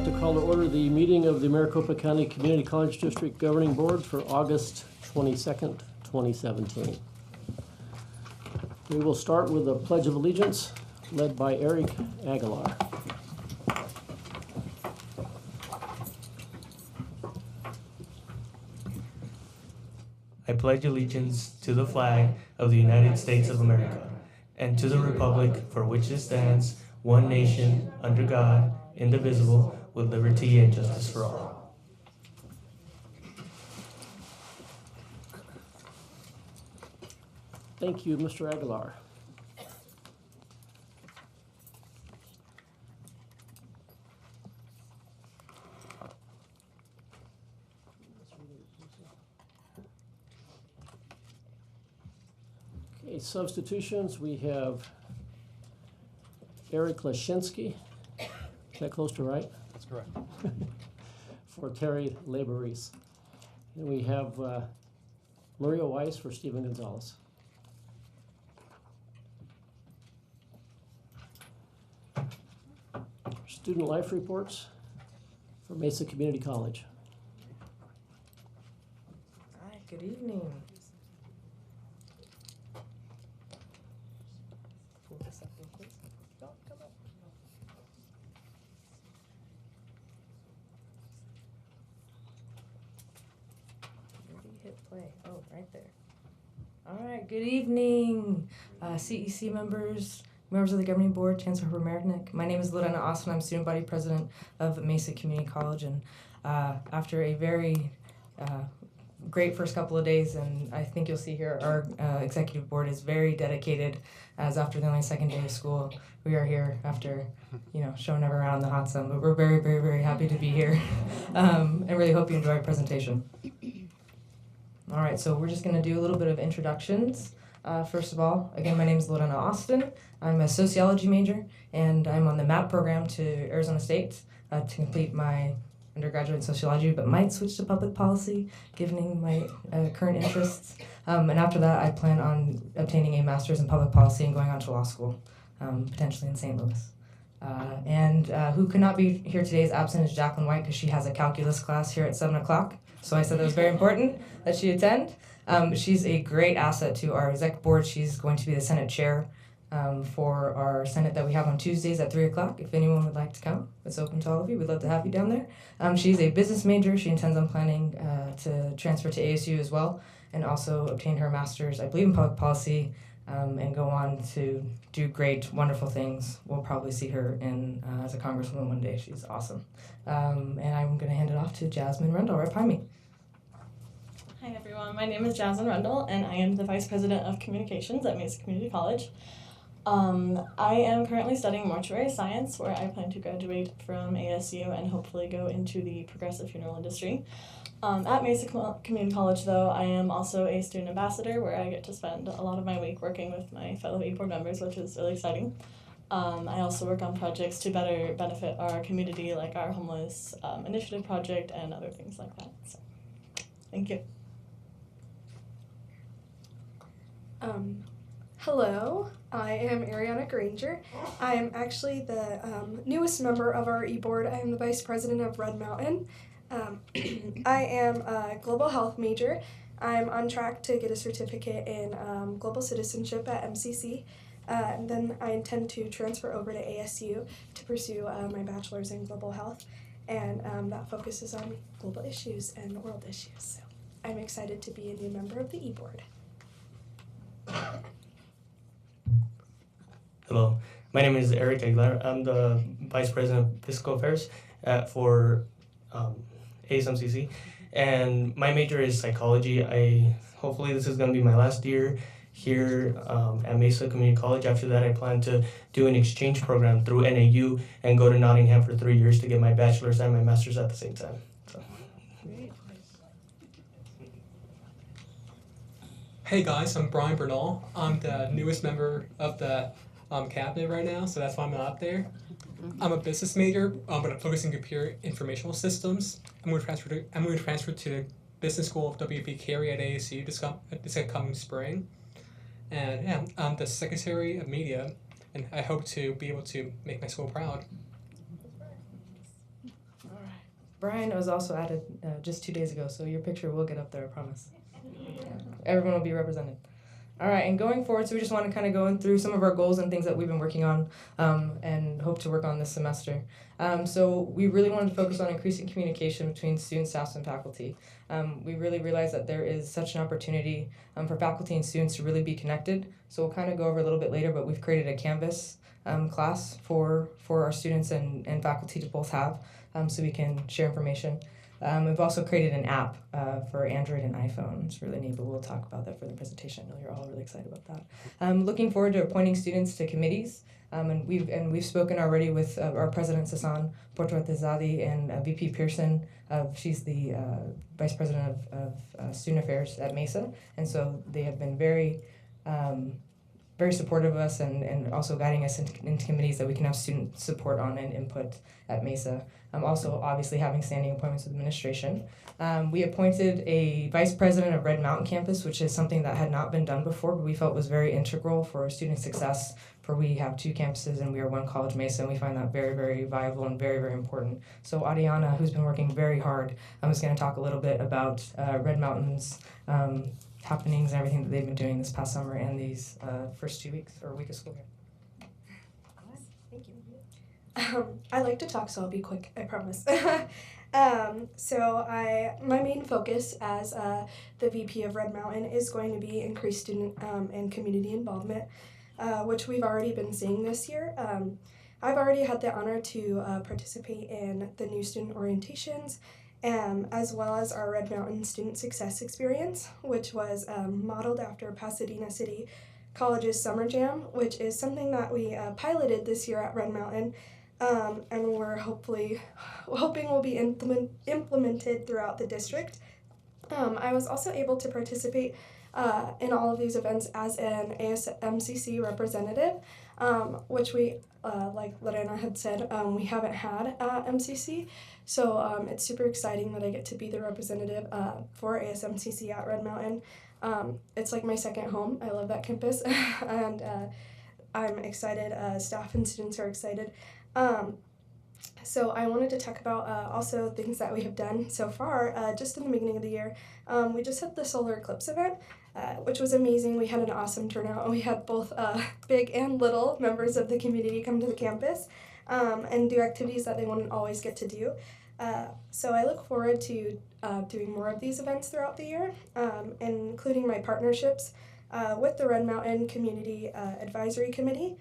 like to call to order the meeting of the Maricopa County Community College District Governing Board for August 22nd, 2017. We will start with a Pledge of Allegiance led by Eric Aguilar. I pledge allegiance to the flag of the United States of America and to the republic for which it stands, one nation, under God, indivisible, with liberty and justice for all. Thank you, Mr. Aguilar. Okay, substitutions, we have Eric Lashinsky. Is that close to right? That's correct. For Terry Laborise. And we have Maria Weiss for Stephen Gonzalez. Student life reports for Mesa Community College. Hi, good evening. Pull this up real quick. Don't come up. Where do you hit play? Oh, right there. All right, good evening, CEC members of the governing board, Chancellor Herbert Merednick. My name is Lorena Austin. I'm student body president of Mesa Community College, and after a very great first couple of days, and I think you'll see here our executive board is very dedicated, as after the only second day of school, we are here after, showing everyone around the hot sun, but we're very, very, very happy to be here, and really hope you enjoy our presentation. All right, so we're just gonna do a little bit of introductions. First of all, again, my name is Lorena Austin. I'm a sociology major, and I'm on the MAP program to Arizona State to complete my undergraduate in sociology, but might switch to public policy, given my current interests. And after that, I plan on obtaining a master's in public policy and going on to law school, potentially in St. Louis. And who could not be here today is absent is Jacqueline White, because she has a calculus class here at 7 o'clock. So I said it was very important that she attend. She's a great asset to our exec board. She's going to be the Senate chair for our Senate that we have on Tuesdays at 3 o'clock. If anyone would like to come, it's open to all of you. We'd love to have you down there. She's a business major. She intends on planning to transfer to ASU as well, and also obtain her master's, I believe, in public policy, and go on to do great, wonderful things. We'll probably see her in as a congresswoman one day. She's awesome. And I'm going to hand it off to Jasmine Rendell right behind me. Hi everyone, my name is Jasmine Rendell, and I am the Vice President of Communications at Mesa Community College. I am currently studying mortuary science, where I plan to graduate from ASU and hopefully go into the progressive funeral industry. At Mesa Community College, though, I am also a student ambassador, where I get to spend a lot of my week working with my fellow E-Board members, which is really exciting. I also work on projects to better benefit our community, like our homeless initiative project and other things like that. So, thank you. Hello, I am Ariana Granger. I am actually the newest member of our e-board. I am the vice president of Red Mountain. I am a global health major. I'm on track to get a certificate in global citizenship at MCC. And then I intend to transfer over to ASU to pursue my bachelor's in global health. And that focuses on global issues and world issues. So I'm excited to be a new member of the e-board. Hello, my name is Eric Aguilar. I'm the Vice President of Fiscal Affairs for ASMCC, and my major is psychology. Hopefully this is going to be my last year here at Mesa Community College. After that, I plan to do an exchange program through NAU and go to Nottingham for 3 years to get my bachelor's and my master's at the same time. So. Hey guys, I'm Brian Bernal. I'm the newest member of the cabinet right now, so that's why I'm not up there. I'm a business major, but I'm focusing on computer informational systems. I'm going to transfer to the business school of WP Carey at ASU this coming spring. And yeah, I'm the secretary of media, and I hope to be able to make my school proud. Brian was also added just 2 days ago, so your picture will get up there, I promise. Everyone will be represented. All right, and going forward, so we just want to kind of go through some of our goals and things that we've been working on and hope to work on this semester. So we really wanted to focus on increasing communication between students, staff, and faculty. We really realized that there is such an opportunity for faculty and students to really be connected. So we'll kind of go over a little bit later, but we've created a Canvas class for our students and faculty to both have so we can share information. We've also created an app for Android and iPhone. It's really neat, but we'll talk about that for the presentation. I know you're all really excited about that. Looking forward to appointing students to committees. And we've spoken already with our president Sasan Portuatezadi and VP Pearson. She's the vice president of student affairs at Mesa, and so they have been very supportive of us and also guiding us into committees that we can have student support on and input at Mesa. Also, obviously, having standing appointments with administration. We appointed a vice president of Red Mountain campus, which is something that had not been done before, but we felt was very integral for student success. For we have 2 campuses and we are one College Mesa, and we find that very, very viable and very, very important. So Adiana, who's been working very hard, is going to talk a little bit about Red Mountain's happenings and everything that they've been doing this past summer and these first 2 weeks or week of school here. Thank you. I like to talk, so I'll be quick, I promise. My main focus as the VP of Red Mountain is going to be increased student and community involvement, which we've already been seeing this year. I've already had the honor to participate in the new student orientations, as well as our Red Mountain Student Success Experience, which was modeled after Pasadena City College's Summer Jam, which is something that we piloted this year at Red Mountain, and we're hoping will be implemented throughout the district. I was also able to participate in all of these events as an ASMCC representative, which we, like Lorena had said, we haven't had at MCC. So it's super exciting that I get to be the representative for ASMCC at Red Mountain. It's like my second home. I love that campus, and I'm excited. Staff and students are excited. So I wanted to talk about also things that we have done so far. Just in the beginning of the year, we just had the solar eclipse event, which was amazing. We had an awesome turnout. We had both big and little members of the community come to the campus and do activities that they wouldn't always get to do. So I look forward to doing more of these events throughout the year, including my partnerships with the Red Mountain Community Advisory Committee,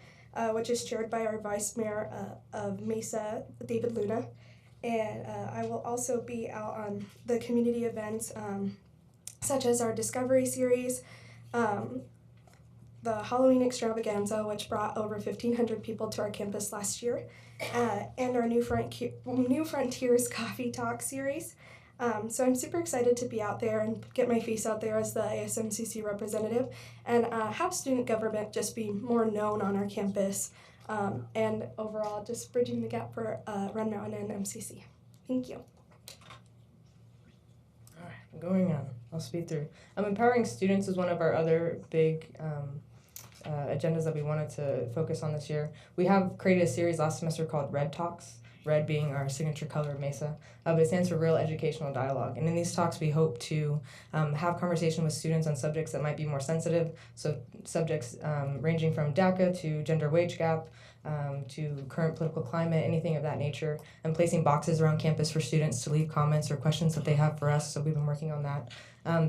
which is chaired by our Vice Mayor of Mesa, David Luna. And I will also be out on the community events such as our Discovery Series, the Halloween Extravaganza, which brought over 1,500 people to our campus last year, and our New Frontiers Coffee Talk Series. So I'm super excited to be out there and get my face out there as the ASMCC representative and have student government just be more known on our campus, and overall just bridging the gap for Red Mountain and MCC. Thank you. All right, going on. I'll speed through. Empowering students is one of our other big agendas that we wanted to focus on this year. We have created a series last semester called Red Talks, red being our signature color of Mesa, but it stands for Real Educational Dialogue. And in these talks, we hope to have conversation with students on subjects that might be more sensitive, so subjects ranging from DACA to gender wage gap, to current political climate, anything of that nature, and placing boxes around campus for students to leave comments or questions that they have for us, so we've been working on that.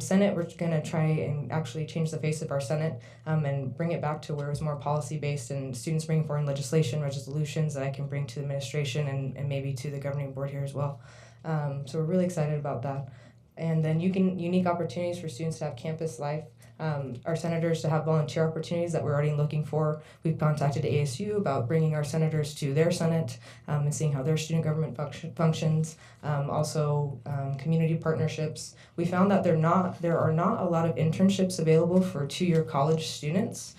Senate, we're going to try and actually change the face of our Senate and bring it back to where it's more policy-based and students bring forward legislation, resolutions that I can bring to the administration and maybe to the governing board here as well. So we're really excited about that. And then unique opportunities for students to have campus life. Our senators to have volunteer opportunities that we're already looking for. We've contacted ASU about bringing our senators to their Senate and seeing how their student government functions. Also, community partnerships. We found that there are not a lot of internships available for two-year college students.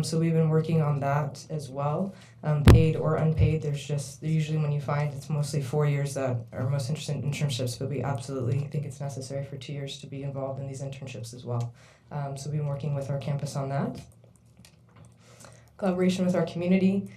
So we've been working on that as well. Paid or unpaid, usually when you find it's mostly 4 years that are most interested in internships, but we absolutely think it's necessary for 2 years to be involved in these internships as well. So we've been working with our campus on that. collaboration with our community.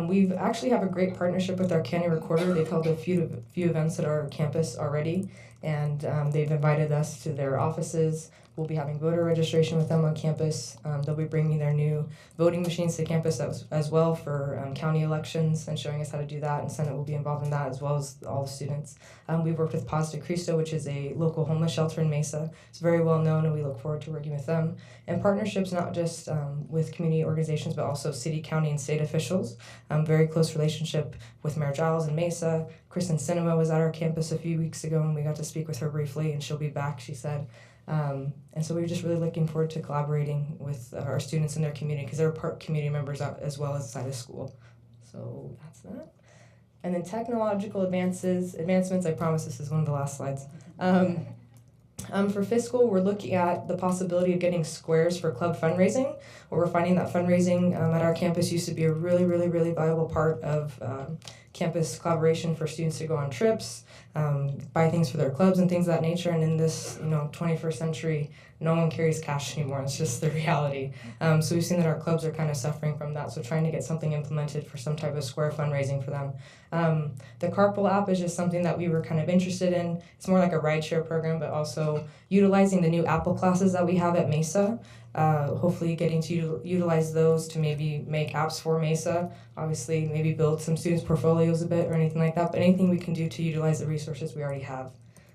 We actually have a great partnership with our county recorder. They've held a few events at our campus already, and they've invited us to their offices. We'll be having voter registration with them on campus. They'll be bringing their new voting machines to campus as well for county elections and showing us how to do that, and Senate will be involved in that as well as all the students. We've worked with Paz de Cristo, which is a local homeless shelter in Mesa. It's very well known, and we look forward to working with them. And partnerships not just with community organizations, but also city, county, and state officials. Very close relationship with Mayor Giles in Mesa. Kristen Cinema was at our campus a few weeks ago, and we got to speak with her briefly, and she'll be back, she said. And so we're just really looking forward to collaborating with our students in their community, because they're part community members as well as outside of school. So that's that. And then technological advancements, I promise this is one of the last slides. For fiscal, we're looking at the possibility of getting squares for club fundraising, where we're finding that fundraising at our campus used to be a really, really, really valuable part of campus collaboration for students to go on trips, buy things for their clubs and things of that nature. And in this 21st century, no one carries cash anymore. It's just the reality. So we've seen that our clubs are kind of suffering from that. So trying to get something implemented for some type of square fundraising for them. The Carpool app is just something that we were kind of interested in. It's more like a rideshare program, but also utilizing the new Apple classes that we have at Mesa. Hopefully getting to utilize those to maybe make apps for Mesa. Obviously, maybe build some students' portfolios a bit or anything like that, but anything we can do to utilize the resources we already have.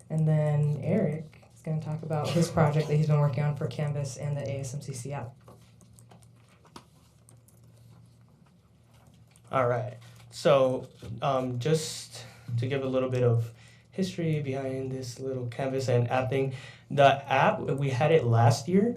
And then Eric is going to talk about his project that he's been working on for Canvas and the ASMCC app. All right. So just to give a little bit of history behind this little Canvas and app thing, the app, we had it last year,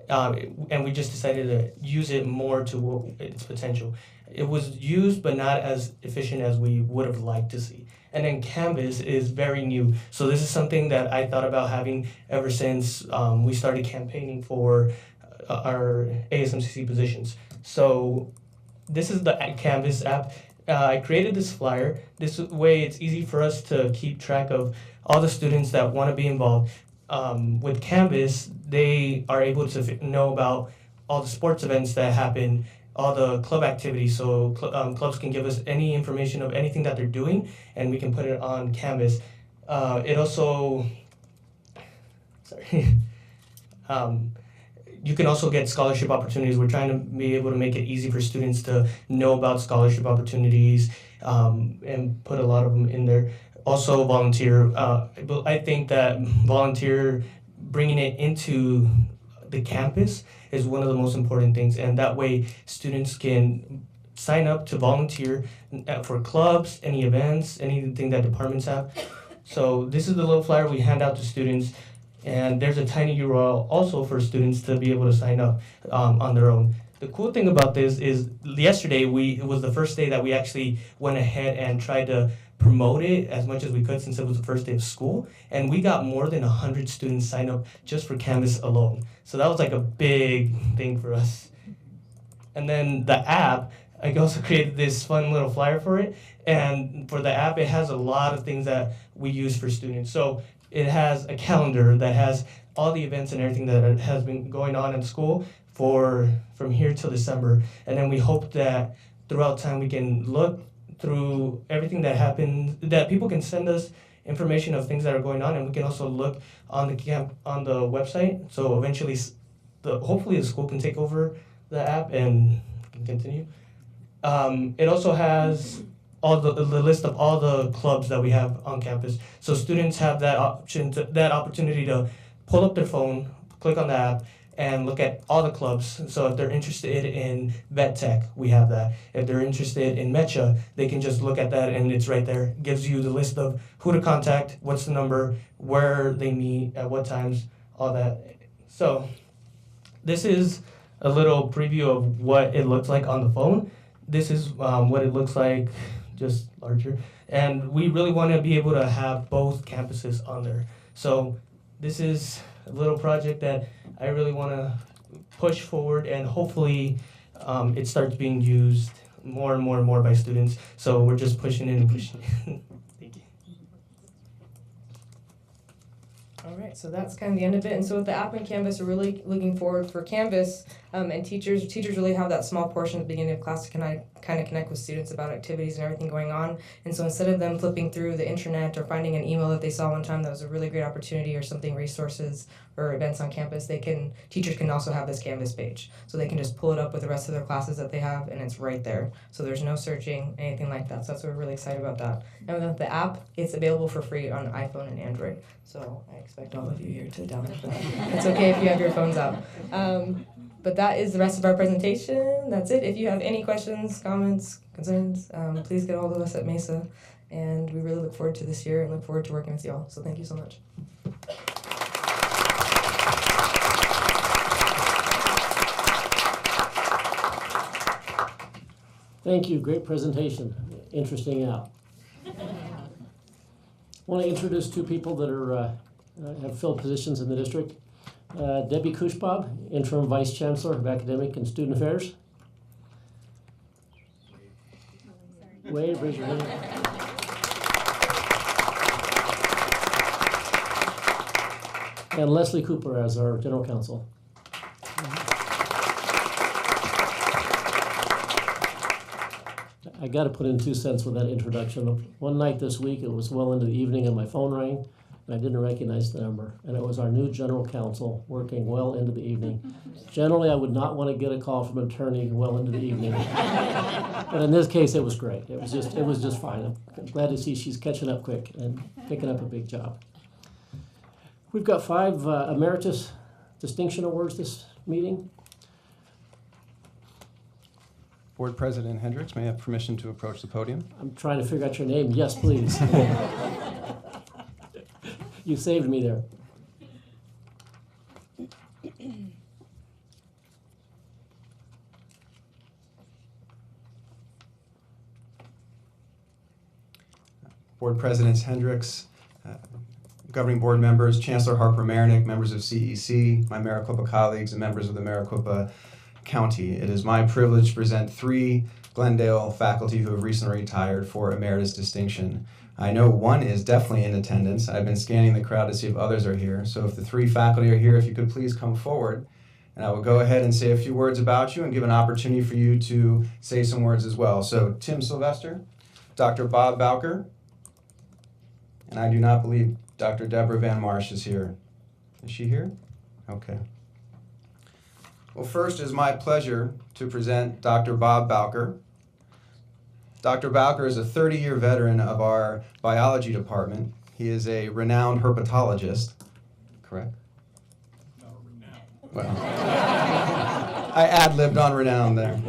and we just decided to use it more to its potential. It was used, but not as efficient as we would have liked to see. And then Canvas is very new. So this is something that I thought about having ever since we started campaigning for our ASMCC positions. So this is the Canvas app. I created this flyer. This way it's easy for us to keep track of all the students that want to be involved. With Canvas, they are able to know about all the sports events that happen, all the club activities, so clubs can give us any information of anything that they're doing, and we can put it on Canvas. It also, you can also get scholarship opportunities. We're trying to be able to make it easy for students to know about scholarship opportunities and put a lot of them in there. Also volunteer. I think that bringing it into the campus is one of the most important things, and that way students can sign up to volunteer for clubs, any events, anything that departments have. So this is the little flyer we hand out to students, and there's a tiny URL also for students to be able to sign up on their own. The cool thing about this is yesterday it was the first day that we actually went ahead and tried to promote it as much as we could, since it was the first day of school, and we got more than 100 students sign up just for Canvas alone. So that was like a big thing for us. And then the app, I also created this fun little flyer for it, and for the app it has a lot of things that we use for students. So it has a calendar that has all the events and everything that has been going on in school from here till December, and then we hope that throughout time we can look through everything that happens, that people can send us information of things that are going on, and we can also look on the website. So eventually, hopefully the school can take over the app and can continue. It also has all the list of all the clubs that we have on campus. So students have that opportunity to pull up their phone, click on the app, and look at all the clubs. So if they're interested in vet tech, we have that. If they're interested in Mecha, they can just look at that and it's right there. It gives you the list of who to contact, what's the number, where they meet, at what times, all that. So this is a little preview of what it looks like on the phone. This is what it looks like, just larger. And we really want to be able to have both campuses on there. So this is a little project that I really want to push forward, and hopefully it starts being used more and more and more by students. So we're just pushing it and pushing it. Thank you. All All right, so that's kind of the end of it. And so with the app and Canvas, we're really looking forward for Canvas, and teachers really have that small portion at the beginning of class to kind of connect with students about activities and everything going on. And so instead of them flipping through the internet or finding an email that they saw one time that was a really great opportunity or something, resources or events on campus, teachers can also have this Canvas page. So they can just pull it up with the rest of their classes that they have, and it's right there. So there's no searching, anything like that. So that's what we're really excited about that. And with the app, it's available for free on iPhone and Android. So I expect all of you here to download that. It's okay if you have your phones out. But that is the rest of our presentation. That's it. If you have any questions, comments, concerns, please get a hold of us at Mesa. And we really look forward to this year and look forward to working with y'all. So thank you so much. Thank you. Great presentation. Interesting app. I want to introduce two people that have filled positions in the district. Debbie Kushbob, Interim Vice Chancellor of Academic and Student Affairs. Wave, raise your hand. And Leslie Cooper as our General Counsel. I got to put in 2 cents with that introduction. One night this week, it was well into the evening, and my phone rang, and I didn't recognize the number. And it was our new general counsel working well into the evening. Generally, I would not want to get a call from an attorney well into the evening, but in this case, it was great. It was just fine. I'm glad to see she's catching up quick and picking up a big job. We've got 5 Emeritus Distinction Awards this meeting. Board President Hendricks, may I have permission to approach the podium? I'm trying to figure out your name. Yes, please. You saved me there. Board Presidents Hendricks, governing board members, Chancellor Harper-Marinick, members of CEC, my Maricopa colleagues, and members of the Maricopa County. It is my privilege to present 3 Glendale faculty who have recently retired for Emeritus distinction. I know one is definitely in attendance. I've been scanning the crowd to see if others are here. So if the 3 faculty are here, if you could please come forward, and I will go ahead and say a few words about you and give an opportunity for you to say some words as well. So Tim Sylvester, Dr. Bob Bowker, and I do not believe Dr. Deborah Van Marsh is here. Is she here? Okay. Well, first, it is my pleasure to present Dr. Bob Bowker. Dr. Bowker is a 30-year veteran of our biology department. He is a renowned herpetologist, correct? No, renowned. Well, I ad-libbed on renowned there.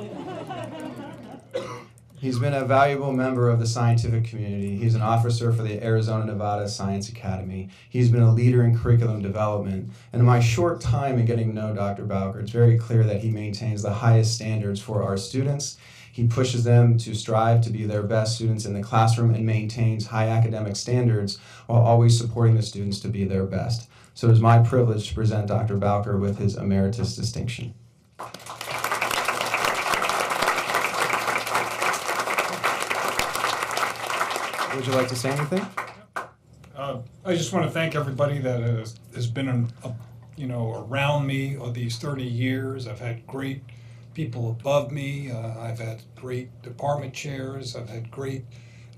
He's been a valuable member of the scientific community. He's an officer for the Arizona-Nevada Science Academy. He's been a leader in curriculum development. And in my short time in getting to know Dr. Bowker, it's very clear that he maintains the highest standards for our students. He pushes them to strive to be their best students in the classroom and maintains high academic standards while always supporting the students to be their best. So it is my privilege to present Dr. Bowker with his emeritus distinction. Would you like to say anything? I just want to thank everybody that has been around me all these 30 years. I've had great people above me. I've had great department chairs. I've had great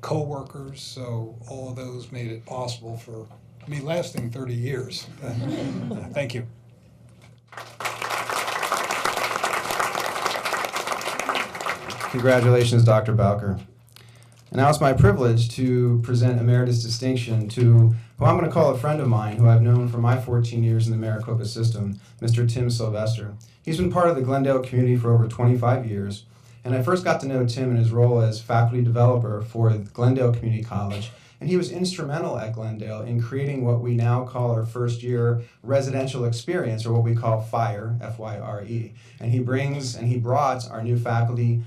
co-workers. So all of those made it possible for me lasting 30 years. Thank you. Congratulations, Dr. Bowker. And now it's my privilege to present emeritus distinction to who I'm going to call a friend of mine who I've known for my 14 years in the Maricopa system, Mr. Tim Sylvester. He's been part of the Glendale community for over 25 years, and I first got to know Tim in his role as faculty developer for Glendale Community College, and he was instrumental at Glendale in creating what we now call our first year residential experience, or what we call FIRE, F-Y-R-E. And he brought our new faculty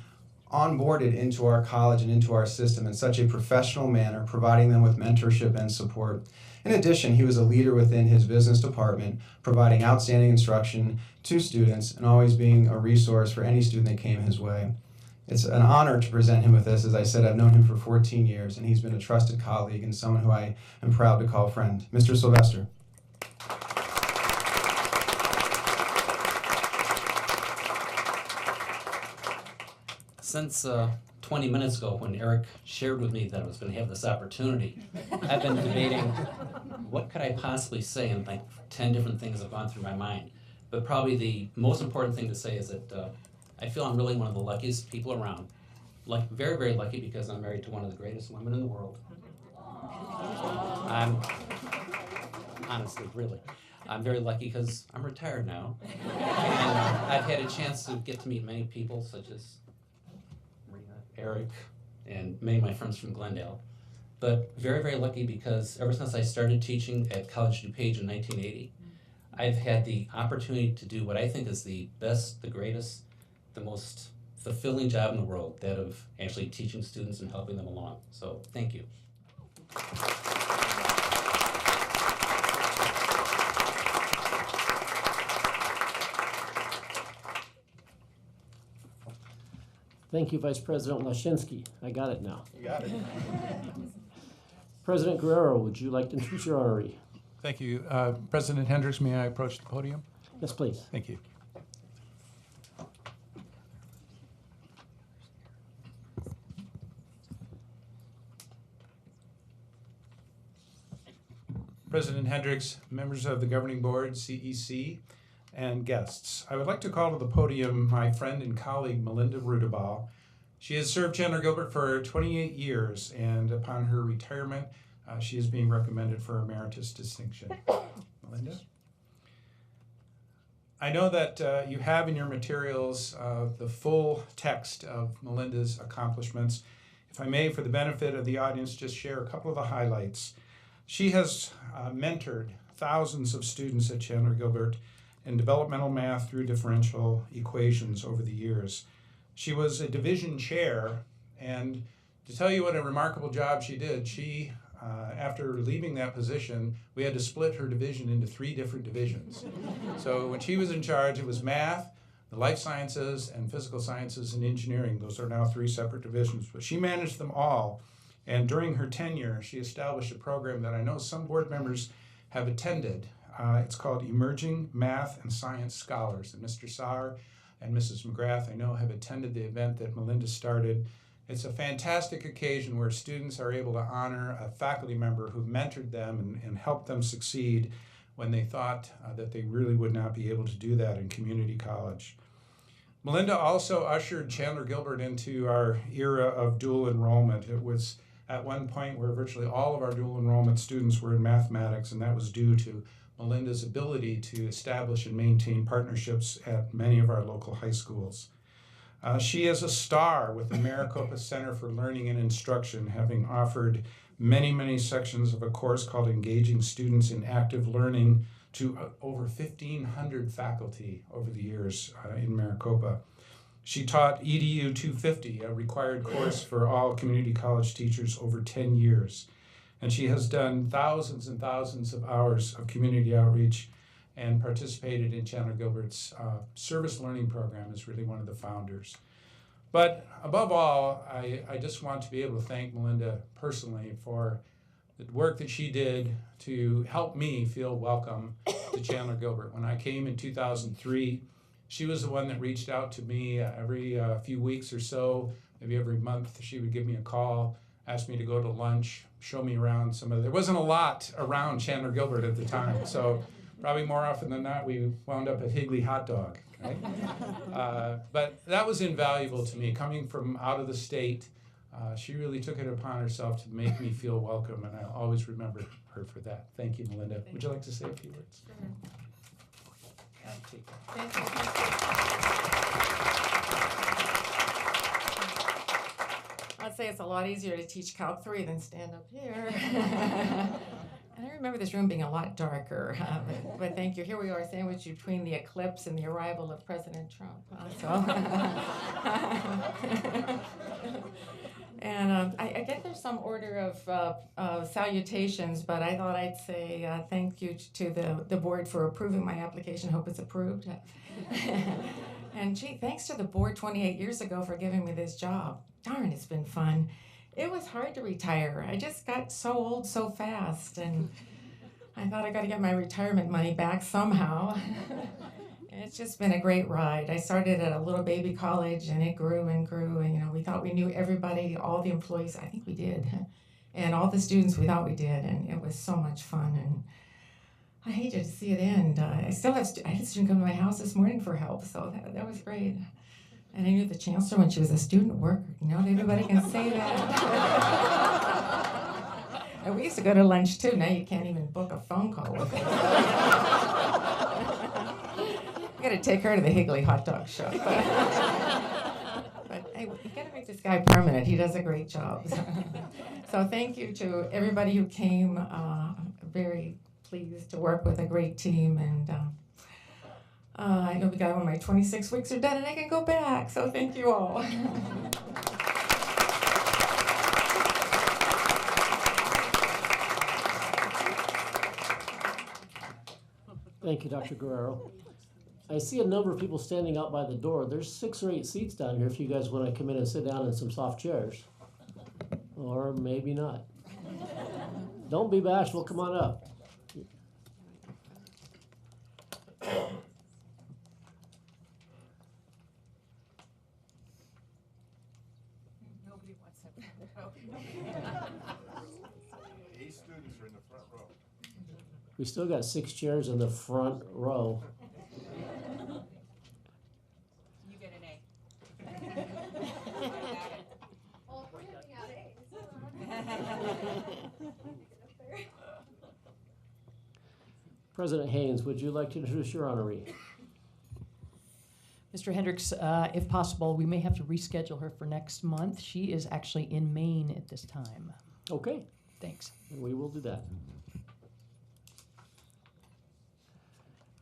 onboarded into our college and into our system in such a professional manner, providing them with mentorship and support. In addition, he was a leader within his business department, providing outstanding instruction to students and always being a resource for any student that came his way. It's an honor to present him with this. As I said, I've known him for 14 years, and he's been a trusted colleague and someone who I am proud to call friend. Mr. Sylvester. Since 20 minutes ago, when Eric shared with me that I was going to have this opportunity, I've been debating what could I possibly say, and like 10 different things have gone through my mind. But probably the most important thing to say is that I feel I'm really one of the luckiest people around. Like, very, very lucky, because I'm married to one of the greatest women in the world. I'm honestly, really. I'm very lucky because I'm retired now. And I've had a chance to get to meet many people, such as Eric, and many of my friends from Glendale. But very, very lucky because ever since I started teaching at College DuPage in 1980, I've had the opportunity to do what I think is the best, the greatest, the most fulfilling job in the world, that of actually teaching students and helping them along. So thank you. Thank you, Vice President Lashinsky. I got it now. You got it. President Guerrero, would you like to introduce your honoree? Thank you. President Hendricks, may I approach the podium? Yes, please. Thank you. President Hendricks, members of the Governing Board, CEC, and guests. I would like to call to the podium my friend and colleague, Melinda Rudabal. She has served Chandler Gilbert for 28 years, and upon her retirement, she is being recommended for Emeritus distinction. Melinda? I know that you have in your materials the full text of Melinda's accomplishments. If I may, for the benefit of the audience, just share a couple of the highlights. She has mentored thousands of students at Chandler Gilbert in developmental math through differential equations over the years. She was a division chair, and to tell you what a remarkable job she did, she, after leaving that position, we had to split her division into 3 different divisions. So when she was in charge, it was math, the life sciences, and physical sciences and engineering. Those are now 3 separate divisions, but she managed them all. And during her tenure, she established a program that I know some board members have attended. It's called Emerging Math and Science Scholars. And Mr. Saar and Mrs. McGrath, I know, have attended the event that Melinda started. It's a fantastic occasion where students are able to honor a faculty member who mentored them and helped them succeed when they thought that they really would not be able to do that in community college. Melinda also ushered Chandler Gilbert into our era of dual enrollment. It was at one point where virtually all of our dual enrollment students were in mathematics, and that was due to Melinda's ability to establish and maintain partnerships at many of our local high schools. She is a star with the Maricopa Center for Learning and Instruction, having offered many, many sections of a course called Engaging Students in Active Learning to over 1,500 faculty over the years in Maricopa. She taught EDU 250, a required course for all community college teachers, over 10 years. And she has done thousands and thousands of hours of community outreach and participated in Chandler Gilbert's service learning program, is really one of the founders. But above all, I just want to be able to thank Melinda personally for the work that she did to help me feel welcome to Chandler Gilbert. When I came in 2003, she was the one that reached out to me every few weeks or so, maybe every month. She would give me a call, ask me to go to lunch, show me around some of there wasn't a lot around Chandler Gilbert at the time, so probably more often than not we wound up at Higley Hot Dog, right? But that was invaluable to me. Coming from out of the state, she really took it upon herself to make me feel welcome, and I'll always remember her for that. Thank you, Melinda. Would you like to say a few words? Thank you. I'd say it's a lot easier to teach Calc 3 than stand up here. And I remember this room being a lot darker, but thank you. Here we are sandwiched between the eclipse and the arrival of President Trump. And I get there's some order of salutations, but I thought I'd say thank you to the board for approving my application. Hope it's approved. And gee, thanks to the board 28 years ago for giving me this job. Darn, it's been fun. It was hard to retire. I just got so old so fast, and I thought I got to get my retirement money back somehow. It's just been a great ride. I started at a little baby college and it grew and grew, and we thought we knew everybody, all the employees. I think we did, and all the students we thought we did, and it was so much fun. And I hated to see it end. I had a student come to my house this morning for help, so that was great. And I knew the chancellor when she was a student worker. Not everybody can say that. And we used to go to lunch too. Now you can't even book a phone call with us. You gotta take her to the Higley hot dog shop. But hey, you gotta make this guy permanent. He does a great job. So thank you to everybody who came. Very pleased to work with a great team, and I know we got when my 26 weeks are done and I can go back. So thank you all. Thank you, Dr. Guerrero. I see a number of people standing out by the door. There's 6 or 8 seats down here if you guys want to come in and sit down in some soft chairs. Or maybe not. Don't be bashful, come on up. Nobody wants it. 8 students are in the front row. We still got 6 chairs in the front row. You get an A. Oh, we're handing out A's. President Haynes, would you like to introduce your honoree? Mr. Hendricks, if possible, we may have to reschedule her for next month. She is actually in Maine at this time. Okay, Thanks. we will do that.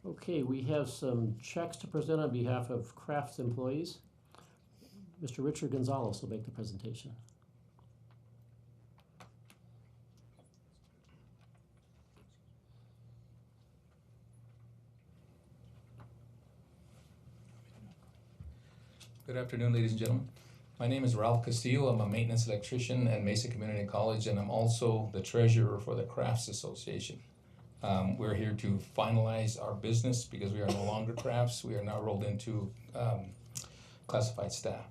Okay, we have some checks to present on behalf of Crafts employees. Mr. Richard Gonzalez will make the presentation. Good afternoon, ladies and gentlemen. My name is Ralph Castillo. I'm a maintenance electrician at Mesa Community College, and I'm also the treasurer for the Crafts Association. We're here to finalize our business because we are no longer crafts. We are now rolled into classified staff.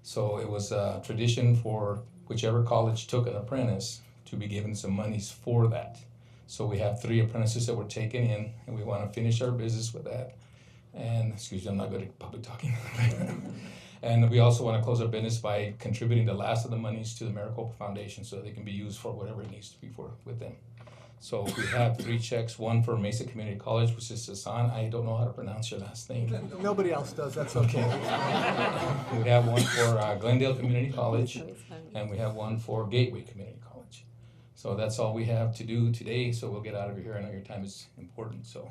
So it was a tradition for whichever college took an apprentice to be given some monies for that. So we have 3 apprentices that were taken in, and we want to finish our business with that. And excuse me, I'm not good at public talking. And we also want to close our business by contributing the last of the monies to the Maricopa Foundation so they can be used for whatever it needs to be for with them. So we have 3 checks, one for Mesa Community College, which is Hassan. I don't know how to pronounce your last name. Nobody else does, that's okay. We have one for Glendale Community College, and we have one for Gateway Community College. So that's all we have to do today, so we'll get out of here. I know your time is important, so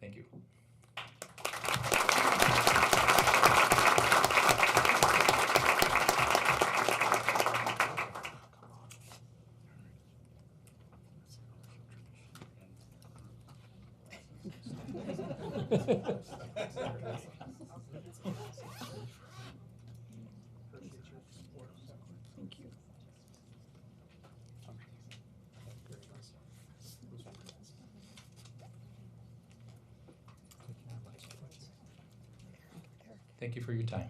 thank you. Thank you. Thank you for your time.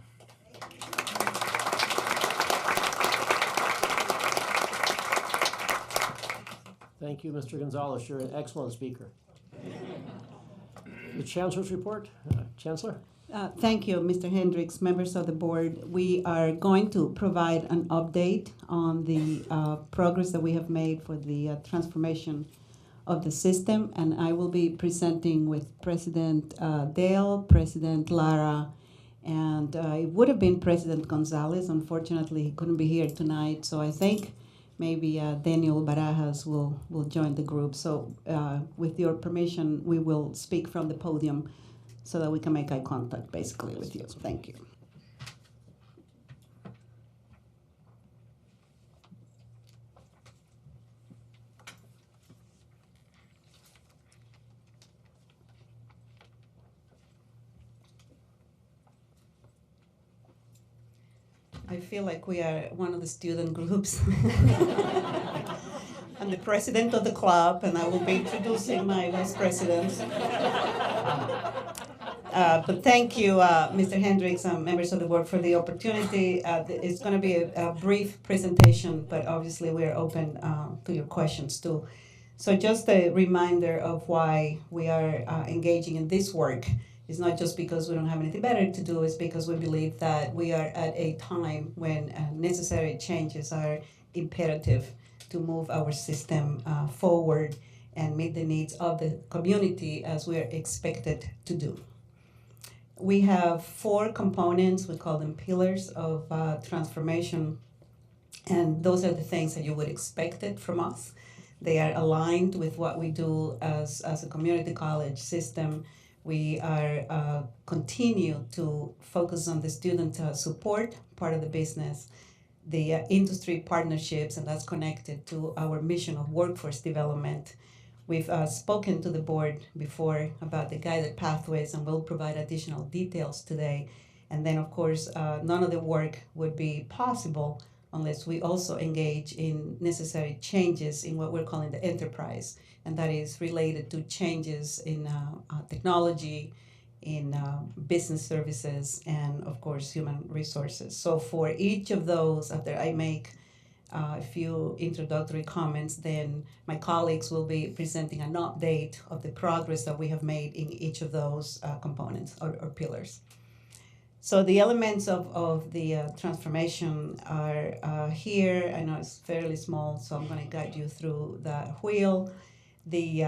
Thank you, Mr. Gonzalez. You're an excellent speaker. The Chancellor's report. Chancellor? Thank you, Mr. Hendricks, members of the board. We are going to provide an update on the progress that we have made for the transformation of the system, and I will be presenting with President Dale, President Lara, and it would have been President Gonzalez. Unfortunately, he couldn't be here tonight, so I think maybe Daniel Barajas will join the group. So with your permission, we will speak from the podium so that we can make eye contact basically with you. Thank you. I feel like we are one of the student groups. I'm the president of the club, and I will be introducing my vice presidents. But thank you, Mr. Hendricks, and members of the board, for the opportunity. It's going to be a brief presentation, but obviously we are open to your questions too. So just a reminder of why we are engaging in this work. It's not just because we don't have anything better to do, it's because we believe that we are at a time when necessary changes are imperative to move our system forward and meet the needs of the community as we are expected to do. We have 4 components, we call them pillars of transformation, and those are the things that you would expect it from us. They are aligned with what we do as a community college system. We are continue to focus on the student support part of the business, the industry partnerships, and that's connected to our mission of workforce development. We've spoken to the board before about the guided pathways, and we'll provide additional details today. And then, of course, none of the work would be possible unless we also engage in necessary changes in what we're calling the enterprise. And that is related to changes in technology, in business services, and of course, human resources. So for each of those, after I make a few introductory comments, then my colleagues will be presenting an update of the progress that we have made in each of those components or pillars. So the elements of the transformation are here. I know it's fairly small, so I'm going to guide you through the wheel. The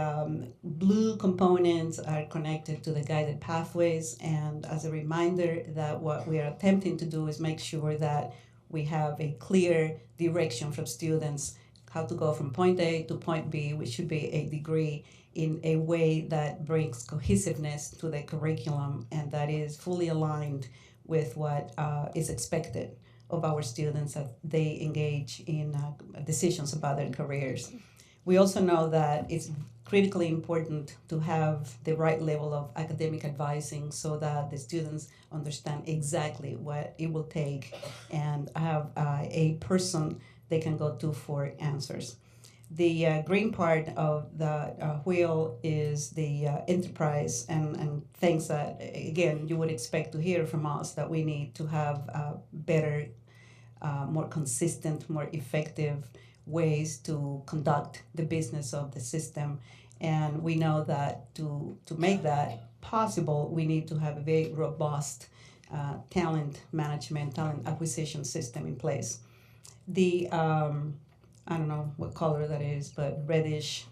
blue components are connected to the guided pathways, and as a reminder that what we are attempting to do is make sure that we have a clear direction from students how to go from point A to point B, which should be a degree, in a way that brings cohesiveness to the curriculum and that is fully aligned with what is expected of our students as they engage in decisions about their careers. We also know that it's critically important to have the right level of academic advising so that the students understand exactly what it will take and have a person they can go to for answers. The green part of the wheel is the enterprise and things that, again, you would expect to hear from us that we need to have better, more consistent, more effective ways to conduct the business of the system. And we know that to make that possible, we need to have a very robust talent management, talent acquisition system in place. The I don't know what color that is, but reddish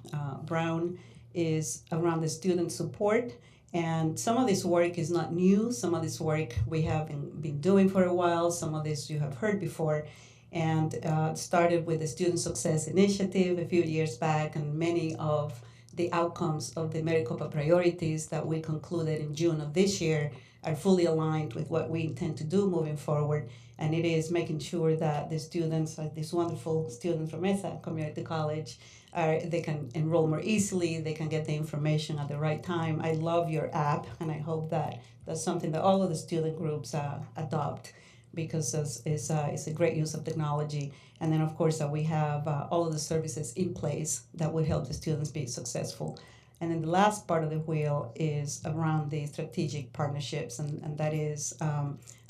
brown is around the student support. And some of this work is not new. Some of this work we have been doing for a while. Some of this you have heard before. And started with the Student Success Initiative a few years back, and many of the outcomes of the Maricopa priorities that we concluded in June of this year are fully aligned with what we intend to do moving forward. And it is making sure that the students, like these wonderful students from Mesa Community College, they can enroll more easily, they can get the information at the right time. I love your app, and I hope that that's something that all of the student groups adopt, because it's a great use of technology. And then, of course, we have all of the services in place that would help the students be successful. And then the last part of the wheel is around the strategic partnerships, and that is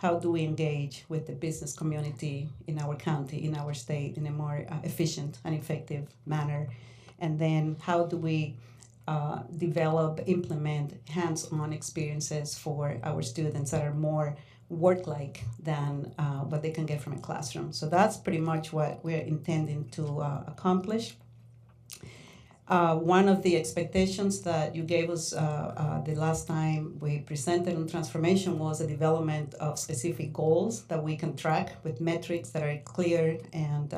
how do we engage with the business community in our county, in our state, in a more efficient and effective manner. And then how do we develop, implement hands-on experiences for our students that are more work-like than what they can get from a classroom. So that's pretty much what we're intending to accomplish. One of the expectations that you gave us the last time we presented on transformation was the development of specific goals that we can track with metrics that are clear and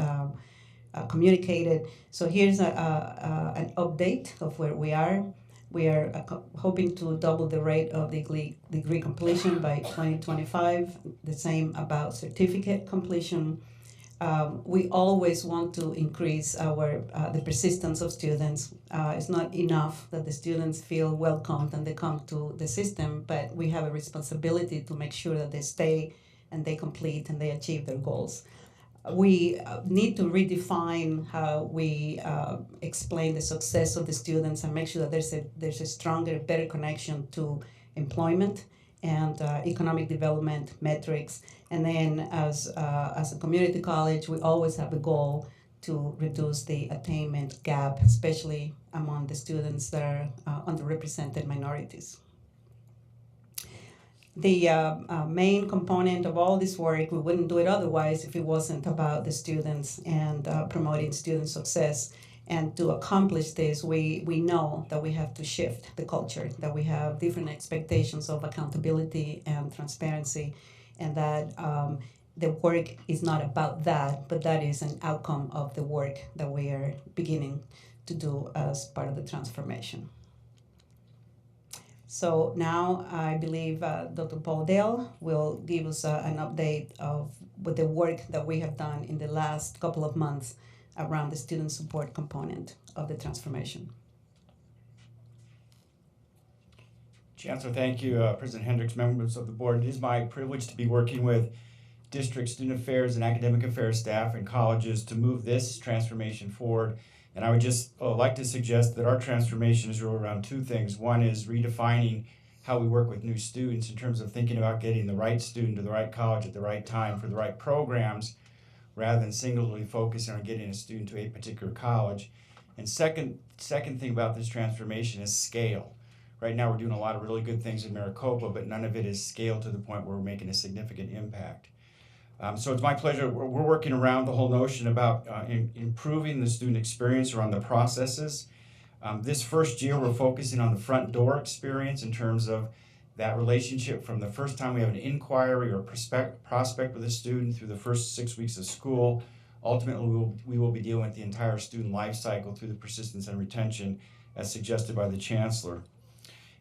communicated. So here's an update of where we are. We are hoping to double the rate of degree completion by 2025, the same about certificate completion. We always want to increase the persistence of students. It's not enough that the students feel welcomed and they come to the system, but we have a responsibility to make sure that they stay and they complete and they achieve their goals. We need to redefine how we explain the success of the students and make sure that there's a stronger, better connection to employment and economic development metrics. And then as a community college, we always have a goal to reduce the attainment gap, especially among the students that are underrepresented minorities. The main component of all this work, we wouldn't do it otherwise if it wasn't about the students and promoting student success. And to accomplish this, we know that we have to shift the culture, that we have different expectations of accountability and transparency, and that the work is not about that, but that is an outcome of the work that we are beginning to do as part of the transformation. So now I believe Dr. Paul Dale will give us an update of what the work that we have done in the last couple of months around the student support component of the transformation. Chancellor, thank you. President Hendricks, members of the board. It is my privilege to be working with district student affairs and academic affairs staff and colleges to move this transformation forward. And I would just like to suggest that our transformation is really around two things. One is redefining how we work with new students in terms of thinking about getting the right student to the right college at the right time for the right programs, rather than singularly focusing on getting a student to a particular college. And second thing about this transformation is scale. Right now we're doing a lot of really good things in Maricopa, but none of it is scaled to the point where we're making a significant impact. So it's my pleasure. We're working around the whole notion about improving the student experience around the processes. This first year, we're focusing on the front door experience in terms of that relationship from the first time we have an inquiry or prospect with a student through the first 6 weeks of school. Ultimately, we will be dealing with the entire student life cycle through the persistence and retention as suggested by the Chancellor.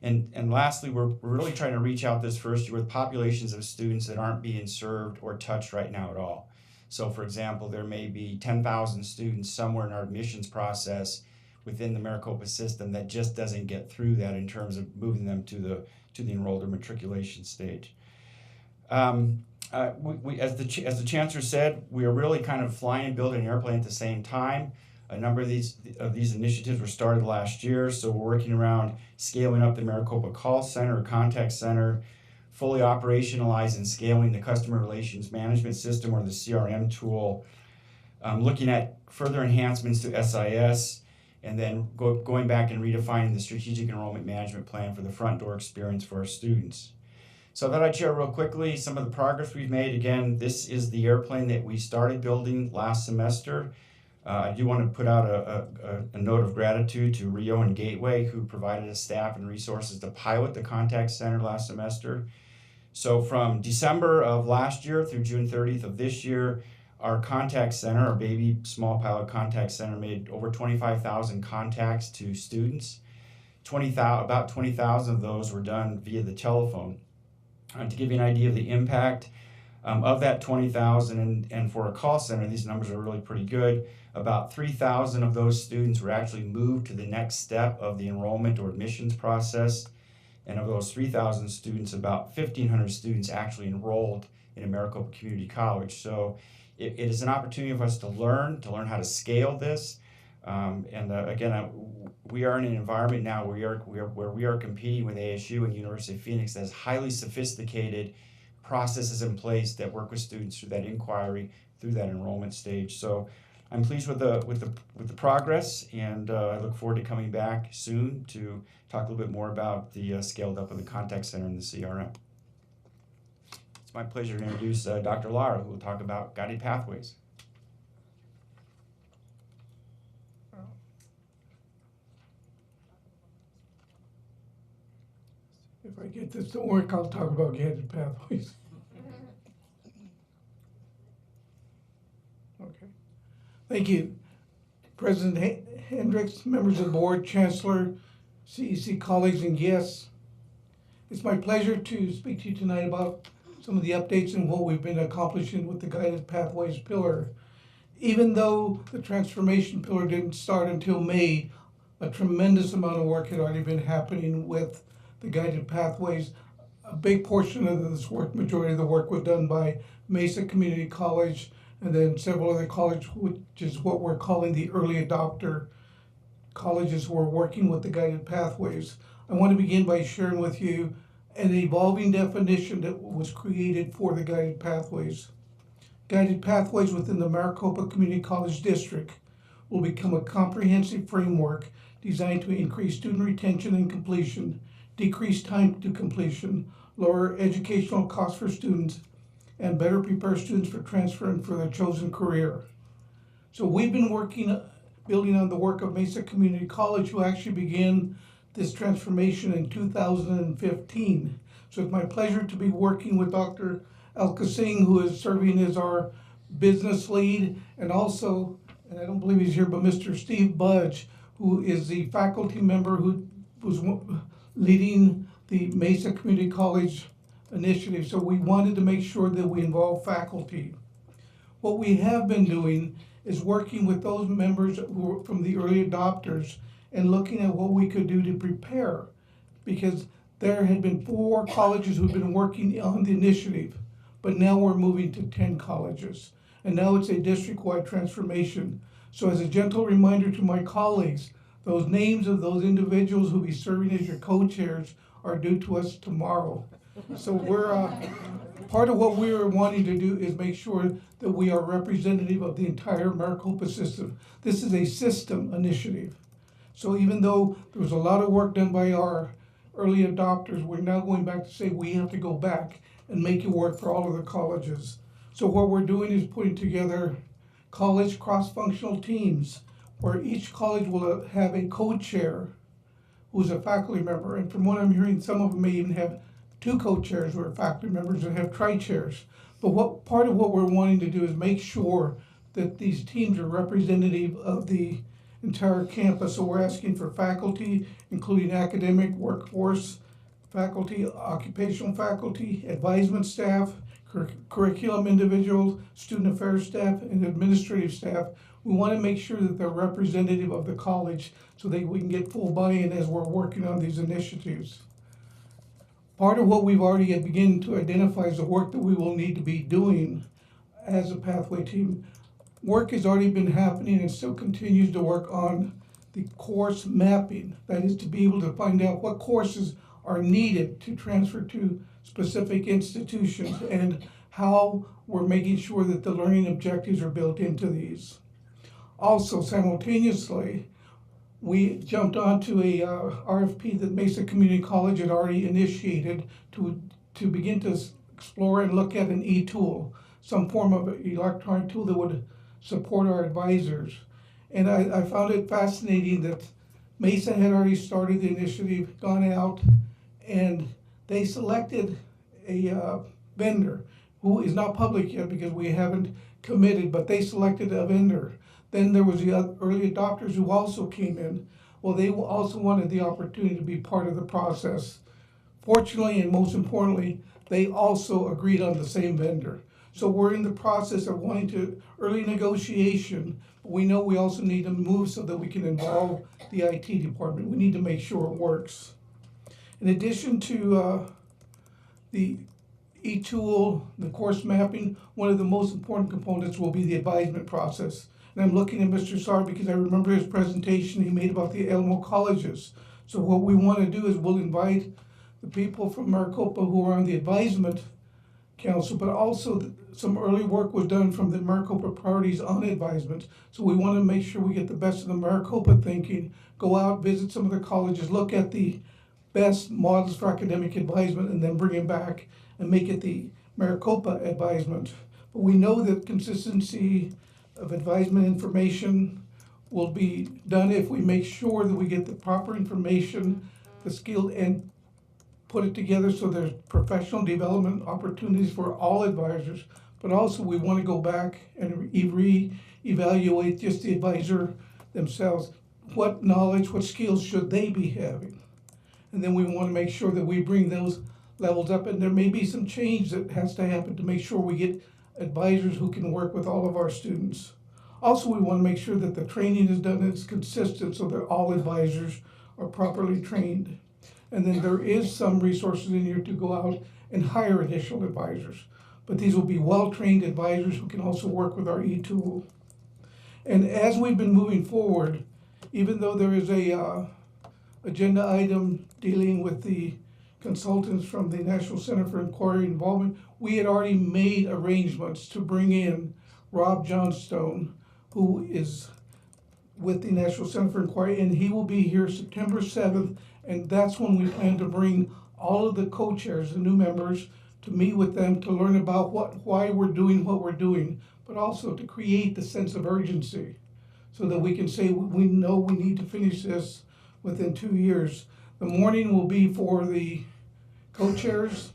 And lastly, we're really trying to reach out this first year with populations of students that aren't being served or touched right now at all. So for example, there may be 10,000 students somewhere in our admissions process within the Maricopa system that just doesn't get through that in terms of moving them to the enrolled or matriculation stage. As the Chancellor said, we are really kind of flying and building an airplane at the same time. A number of these initiatives were started last year, so we're working around scaling up the Maricopa call center or contact center, fully operationalizing and scaling the customer relations management system or the CRM tool, looking at further enhancements to SIS, and then going back and redefining the strategic enrollment management plan for the front door experience for our students. So I thought I'd share real quickly some of the progress we've made. Again, this is the airplane that we started building last semester. I do want to put out a note of gratitude to Rio and Gateway, who provided us staff and resources to pilot the contact center last semester. So from December of last year through June 30th of this year, our contact center, our baby small pilot contact center, made over 25,000 contacts to students. About 20,000 of those were done via the telephone. To give you an idea of the impact, of that 20,000, and for a call center, these numbers are really pretty good. About 3,000 of those students were actually moved to the next step of the enrollment or admissions process. And of those 3,000 students, about 1,500 students actually enrolled in a Maricopa Community College. So it is an opportunity for us to learn how to scale this. Again, we are in an environment now where we are competing with ASU and University of Phoenix that has highly sophisticated processes in place that work with students through that inquiry, through that enrollment stage. So I'm pleased with the progress, and I look forward to coming back soon to talk a little bit more about the scaled up of the contact center and the CRM. It's my pleasure to introduce Dr. Lara, who will talk about guided pathways. If I get this to work, I'll talk about guided pathways. Okay. Thank you, President Hendricks, members of the board, Chancellor, CEC colleagues, and guests. It's my pleasure to speak to you tonight about some of the updates and what we've been accomplishing with the guided pathways pillar. Even though the transformation pillar didn't start until May, a tremendous amount of work had already been happening with the guided pathways. A big portion of this work, majority of the work, was done by Mesa Community College and then several other colleges, which is what we're calling the early adopter colleges who are working with the guided pathways. I want to begin by sharing with you an evolving definition that was created for the guided pathways. Guided pathways within the Maricopa Community College District will become a comprehensive framework designed to increase student retention and completion, decrease time to completion, lower educational costs for students, and better prepare students for transfer and for their chosen career. So we've been building on the work of Mesa Community College, who actually began this transformation in 2015. So it's my pleasure to be working with Dr. Alka Singh, who is serving as our business lead, and also, and I don't believe he's here, but Mr. Steve Budge, who is the faculty member who was leading the Mesa Community College initiative. So we wanted to make sure that we involve faculty. What we have been doing is working with those members who are from the early adopters and looking at what we could do to prepare, because there had been 4 colleges who've been working on the initiative, but now we're moving to 10 colleges. And now it's a district-wide transformation. So as a gentle reminder to my colleagues, those names of those individuals who'll be serving as your co-chairs are due to us tomorrow. So we're, part of what we're wanting to do is make sure that we are representative of the entire Maricopa system. This is a system initiative. So even though there was a lot of work done by our early adopters, we're now going back to say we have to go back and make it work for all of the colleges. So what we're doing is putting together college cross-functional teams where each college will have a co-chair who's a faculty member. And from what I'm hearing, some of them may even have 2 co-chairs who are faculty members and have tri-chairs. But part of what we're wanting to do is make sure that these teams are representative of the entire campus. So we're asking for faculty, including academic, workforce, faculty, occupational faculty, advisement staff, curriculum individuals, student affairs staff, and administrative staff. We want to make sure that they're representative of the college so that we can get full buy-in as we're working on these initiatives. Part of what we've already begun to identify is the work that we will need to be doing as a pathway team. Work has already been happening and still continues to work on the course mapping. That is to be able to find out what courses are needed to transfer to specific institutions and how we're making sure that the learning objectives are built into these. Also, simultaneously, we jumped onto a RFP that Mesa Community College had already initiated to begin to explore and look at an e-tool, some form of electronic tool that would support our advisors. And I found it fascinating that Mesa had already started the initiative, gone out, and they selected a vendor who is not public yet because we haven't committed, but they selected a vendor. Then there was the early adopters who also came in. Well, they also wanted the opportunity to be part of the process. Fortunately, and most importantly, they also agreed on the same vendor. So we're in the process of wanting to early negotiation, but we know we also need to move so that we can involve the IT department. We need to make sure it works. In addition to the e-tool, the course mapping, one of the most important components will be the advisement process. And I'm looking at Mr. Sarr because I remember his presentation he made about the Elmo colleges. So what we want to do is we'll invite the people from Maricopa who are on the advisement council, but also some early work was done from the Maricopa priorities on advisement. So we want to make sure we get the best of the Maricopa thinking, go out, visit some of the colleges, look at the best models for academic advisement, and then bring it back and make it the Maricopa advisement. But we know that consistency of advisement information will be done if we make sure that we get the proper information, the skill, and put it together so there's professional development opportunities for all advisors. But also we want to go back and re-evaluate just the advisor themselves. What knowledge, what skills should they be having? And then we want to make sure that we bring those levels up, and there may be some change that has to happen to make sure we get advisors who can work with all of our students. Also, we want to make sure that the training is done and it's consistent so that all advisors are properly trained. And then there is some resources in here to go out and hire additional advisors. But these will be well-trained advisors who can also work with our e-tool. And as we've been moving forward, even though there is a agenda item dealing with the consultants from the National Center for Inquiry and Involvement. We had already made arrangements to bring in Rob Johnstone, who is with the National Center for Inquiry, and he will be here September 7th, and that's when we plan to bring all of the co-chairs, the new members, to meet with them to learn about why we're doing what we're doing, but also to create the sense of urgency so that we can say we know we need to finish this within 2 years. The morning will be for the co-chairs,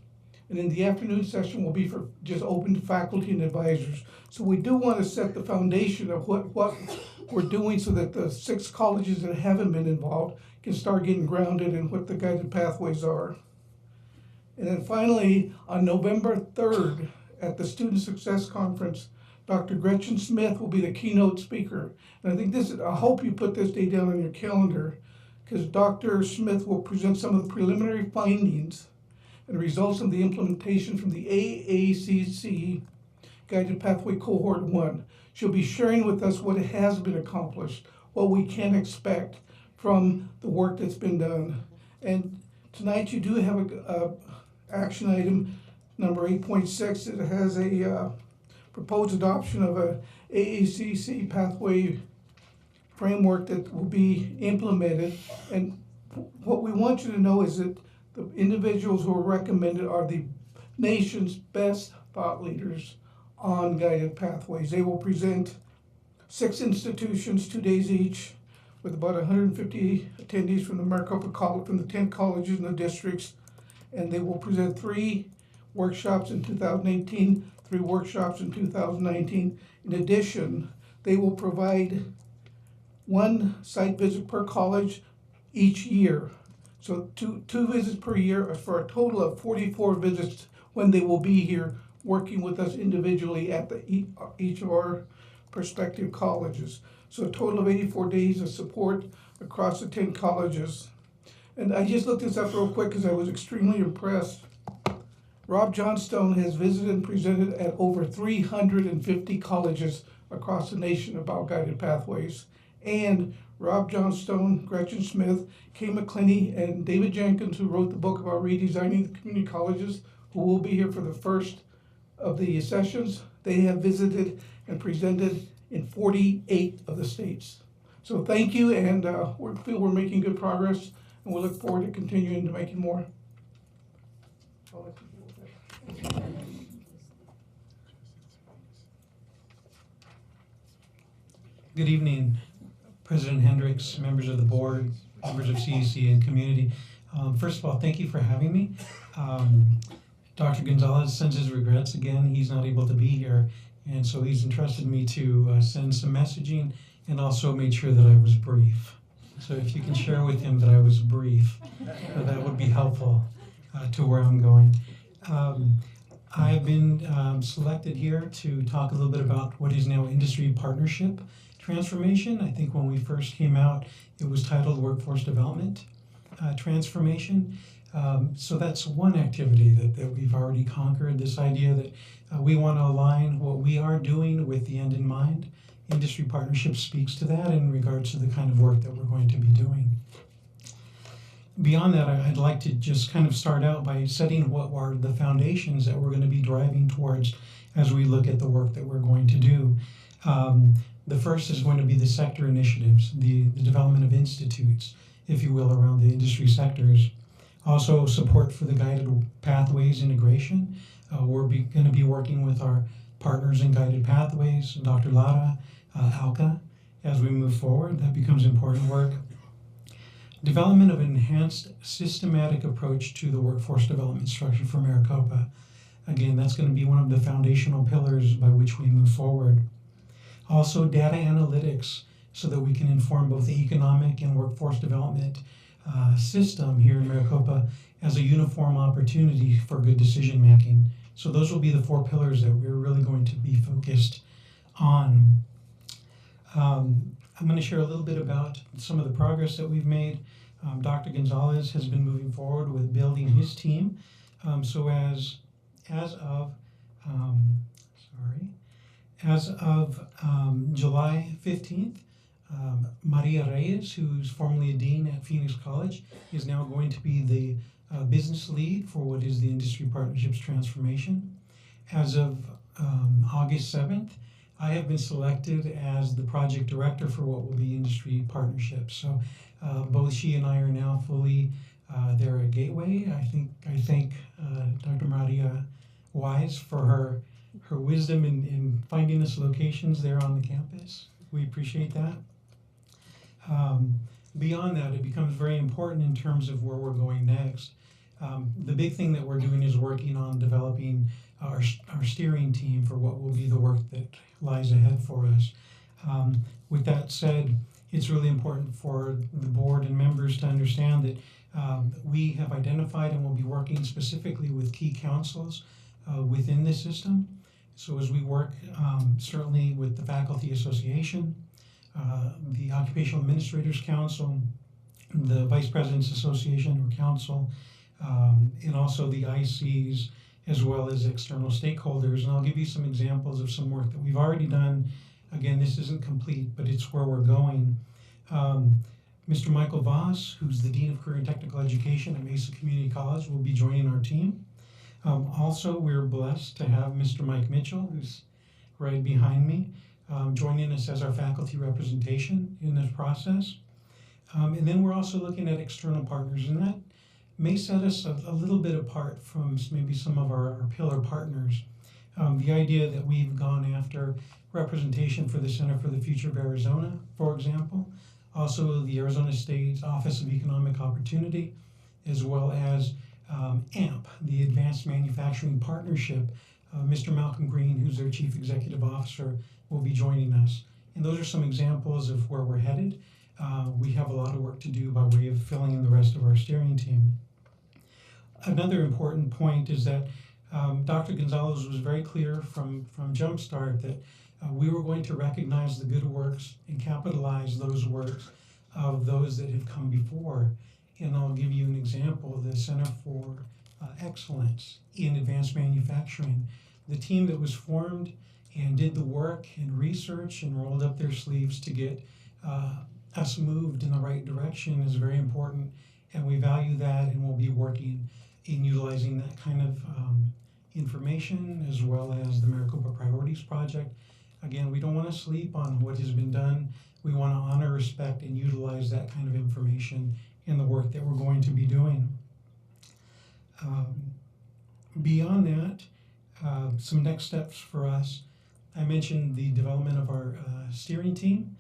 and then the afternoon session will be for just open to faculty and advisors. So we do want to set the foundation of what we're doing so that the 6 colleges that haven't been involved can start getting grounded in what the guided pathways are. And then finally, on November 3rd, at the Student Success Conference, Dr. Gretchen Smith will be the keynote speaker. And I think I hope you put this day down on your calendar, because Dr. Smith will present some of the preliminary findings and results of the implementation from the AACC Guided Pathway Cohort 1. She'll be sharing with us what has been accomplished, what we can expect from the work that's been done. And tonight you do have a action item number 8.6. It has a proposed adoption of a AACC pathway framework that will be implemented. And what we want you to know is that the individuals who are recommended are the nation's best thought leaders on guided pathways. They will present 6 institutions, 2 days each, with about 150 attendees from the Maricopa College, from the 10 colleges in the districts, and they will present 3 workshops in 2018, 3 workshops in 2019. In addition, they will provide 1 site visit per college each year. So two visits per year for a total of 44 visits when they will be here working with us individually at each of our prospective colleges. So a total of 84 days of support across the 10 colleges. And I just looked this up real quick because I was extremely impressed. Rob Johnstone has visited and presented at over 350 colleges across the nation about guided pathways. And Rob Johnstone, Gretchen Smith, Kay McClinney, and David Jenkins, who wrote the book about redesigning the community colleges, who will be here for the first of the sessions, they have visited and presented in 48 of the states. So thank you, and we feel we're making good progress, and we look forward to continuing to making more. Good evening, President Hendricks, members of the board, members of CEC and community. First of all, thank you for having me. Dr. Gonzalez sends his regrets again. He's not able to be here, and so he's entrusted me to send some messaging and also made sure that I was brief. So if you can share with him that I was brief, that would be helpful to where I'm going. I've been selected here to talk a little bit about what is now industry partnership transformation. I think when we first came out, it was titled Workforce Development Transformation. So that's one activity that we've already conquered, this idea that we want to align what we are doing with the end in mind. Industry partnership speaks to that in regards to the kind of work that we're going to be doing. Beyond that, I'd like to just kind of start out by setting what are the foundations that we're going to be driving towards as we look at the work that we're going to do. The first is going to be the sector initiatives, the development of institutes, if you will, around the industry sectors. Also, support for the guided pathways integration. We're going to be working with our partners in guided pathways, Dr. Lara, Alka, as we move forward. That becomes important work. Development of an enhanced systematic approach to the workforce development structure for Maricopa. Again, that's going to be one of the foundational pillars by which we move forward. Also, data analytics, so that we can inform both the economic and workforce development system here in Maricopa as a uniform opportunity for good decision making. So those will be the 4 pillars that we're really going to be focused on. I'm going to share a little bit about some of the progress that we've made. Dr. Gonzalez has been moving forward with building his team. So as of July 15th, Maria Reyes, who's formerly a dean at Phoenix College, is now going to be the business lead for what is the Industry Partnerships Transformation. As of August 7th, I have been selected as the project director for what will be industry partnerships. So both she and I are now fully there at Gateway. I thank Dr. Maria Wise for her wisdom in finding us locations there on the campus. We appreciate that. Beyond that, it becomes very important in terms of where we're going next. The big thing that we're doing is working on developing our steering team for what will be the work that lies ahead for us. With that said, it's really important for the board and members to understand that we have identified and will be working specifically with key councils within the system. So as we work certainly with the Faculty Association, the Occupational Administrators Council, the Vice Presidents Association or Council, and also the ICs, as well as external stakeholders. And I'll give you some examples of some work that we've already done. Again, this isn't complete, but it's where we're going. Mr. Michael Voss, who's the Dean of Career and Technical Education at Mesa Community College, will be joining our team. Also, we're blessed to have Mr. Mike Mitchell, who's right behind me, joining us as our faculty representation in this process. And then we're also looking at external partners, and that may set us a little bit apart from maybe some of our pillar partners. The idea that we've gone after representation for the Center for the Future of Arizona, for example, also the Arizona State Office of Economic Opportunity, as well as AMP, the Advanced Manufacturing Partnership. Mr. Malcolm Green, who's their Chief Executive Officer, will be joining us. And those are some examples of where we're headed. We have a lot of work to do by way of filling in the rest of our steering team. Another important point is that Dr. Gonzalez was very clear from Jumpstart that we were going to recognize the good works and capitalize those works of those that have come before. And I'll give you an example, the Center for Excellence in Advanced Manufacturing. The team that was formed and did the work and research and rolled up their sleeves to get us moved in the right direction is very important, and we value that, and we'll be working in utilizing that kind of information, as well as the Maricopa Priorities Project. Again, we don't want to sleep on what has been done. We want to honor, respect, and utilize that kind of information in the work that we're going to be doing. Beyond that, some next steps for us. I mentioned the development of our steering team.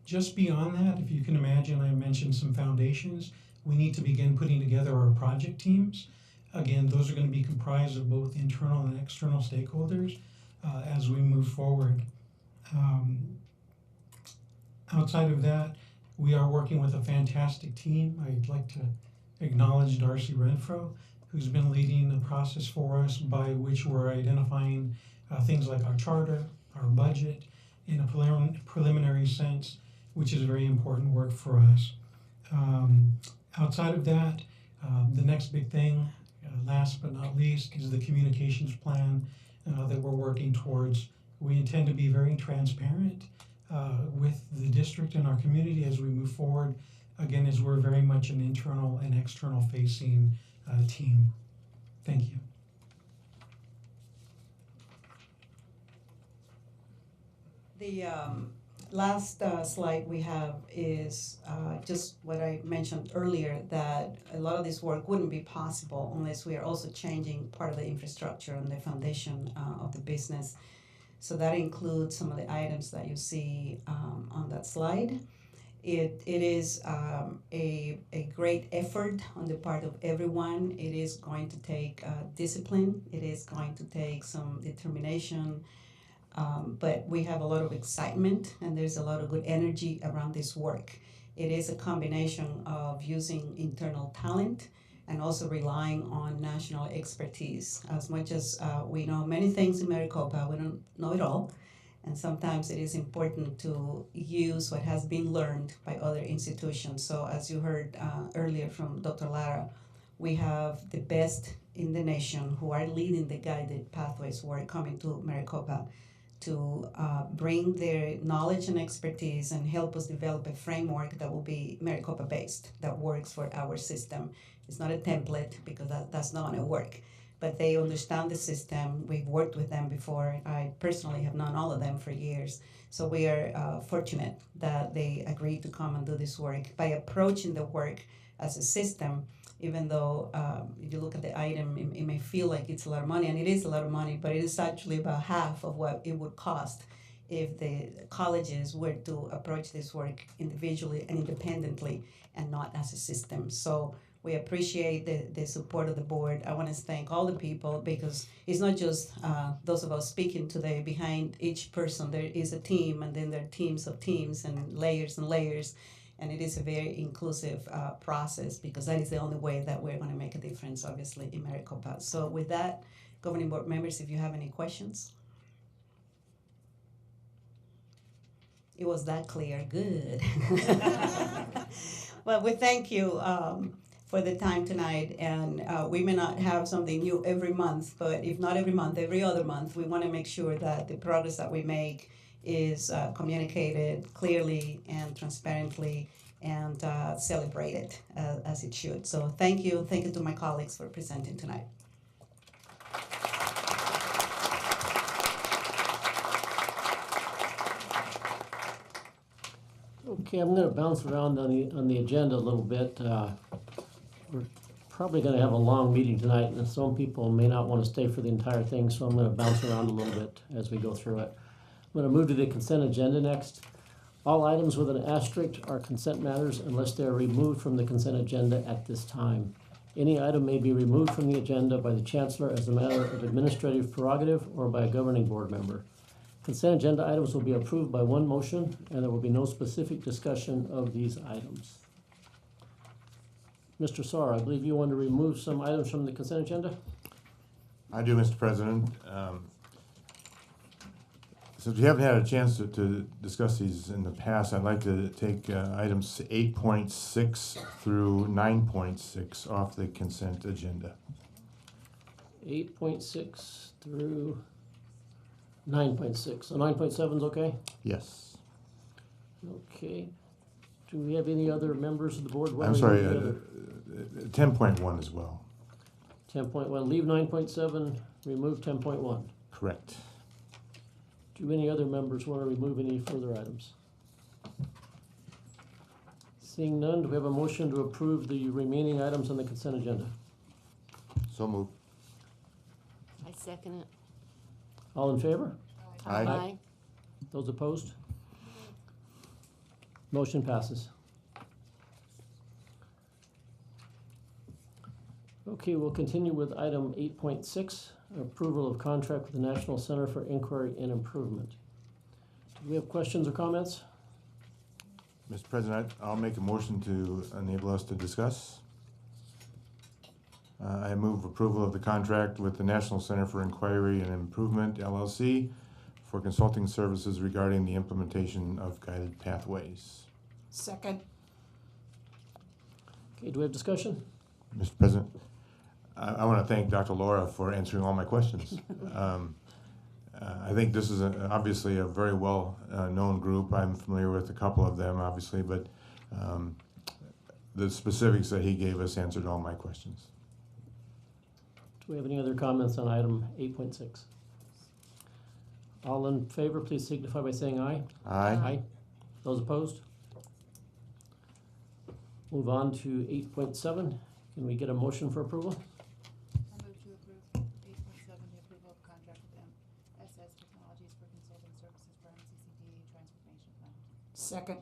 Just beyond that, if you can imagine, I mentioned some foundations. We need to begin putting together our project teams. Again, those are going to be comprised of both internal and external stakeholders as we move forward. Outside of that, we are working with a fantastic team. I'd like to acknowledge Darcy Renfro, who's been leading the process for us by which we're identifying things like our charter, our budget, in a preliminary sense, which is very important work for us. Outside of that, the next big thing, last but not least, is the communications plan that we're working towards. We intend to be very transparent with the district and our community as we move forward, again, as we're very much an internal and external facing team. Thank you. The last slide we have is just what I mentioned earlier, that a lot of this work wouldn't be possible unless we are also changing part of the infrastructure and the foundation of the business. So that includes some of the items that you see on that slide. It is a great effort on the part of everyone. It is going to take discipline. It is going to take some determination. But we have a lot of excitement, and there's a lot of good energy around this work. It is a combination of using internal talent and also relying on national expertise. As much as we know many things in Maricopa, we don't know it all. And sometimes it is important to use what has been learned by other institutions. So as you heard earlier from Dr. Lara, we have the best in the nation who are leading the guided pathways work coming to Maricopa to bring their knowledge and expertise and help us develop a framework that will be Maricopa based, that works for our system. It's not a template because that's not going to work. But they understand the system. We've worked with them before. I personally have known all of them for years. So we are fortunate that they agreed to come and do this work. By approaching the work as a system, even though if you look at the item, it may feel like it's a lot of money, and it is a lot of money, but it is actually about half of what it would cost if the colleges were to approach this work individually and independently and not as a system. So we appreciate the support of the board. I want to thank all the people because it's not just those of us speaking today. Behind each person, there is a team, and then there are teams of teams and layers and layers. And it is a very inclusive process because that is the only way that we're going to make a difference, obviously, in Maricopa. So with that, governing board members, if you have any questions. It was that clear. Good. Well, we thank you for the time tonight. And we may not have something new every month, but if not every month, every other month, we want to make sure that the progress that we make is communicated clearly and transparently and celebrated as it should. So thank you. Thank you to my colleagues for presenting tonight. Okay, I'm going to bounce around on the agenda a little bit. We're probably going to have a long meeting tonight, and some people may not want to stay for the entire thing, so I'm going to bounce around a little bit as we go through it. I'm going to move to the consent agenda next. All items with an asterisk are consent matters unless they are removed from the consent agenda at this time. Any item may be removed from the agenda by the Chancellor as a matter of administrative prerogative or by a governing board member. Consent agenda items will be approved by one motion, and there will be no specific discussion of these items. Mr. Sarr, I believe you want to remove some items from the consent agenda? I do, Mr. President. Since we haven't had a chance to discuss these in the past, I'd like to take items 8.6 through 9.6 off the consent agenda. 8.6 through 9.6. So 9.7 is okay? Yes. Okay. Do we have any other members of the board? I'm sorry, 10.1 as well. 10.1. Leave 9.7, remove 10.1. Correct. Do any other members want to remove any further items? Seeing none, do we have a motion to approve the remaining items on the consent agenda? So moved. I second it. All in favor? Aye. Aye. Those opposed? Motion passes. Okay, we'll continue with item 8.6, approval of contract with the National Center for Inquiry and Improvement. Do we have questions or comments? Mr. President, I'll make a motion to enable us to discuss. I move approval of the contract with the National Center for Inquiry and Improvement, LLC, for consulting services regarding the implementation of guided pathways. Second. Okay, do we have discussion? Mr. President, I want to thank Dr. Laura for answering all my questions. I think this is obviously a very well-known group. I'm familiar with a couple of them, obviously, but the specifics that he gave us answered all my questions. Do we have any other comments on item 8.6? All in favor, please signify by saying aye. Aye. Aye. Those opposed? Move on to 8.7. Can we get a motion for approval? I move to approve 8.7, the approval of contract with MSS Technologies for consulting services for MCCD transformation plan. Second.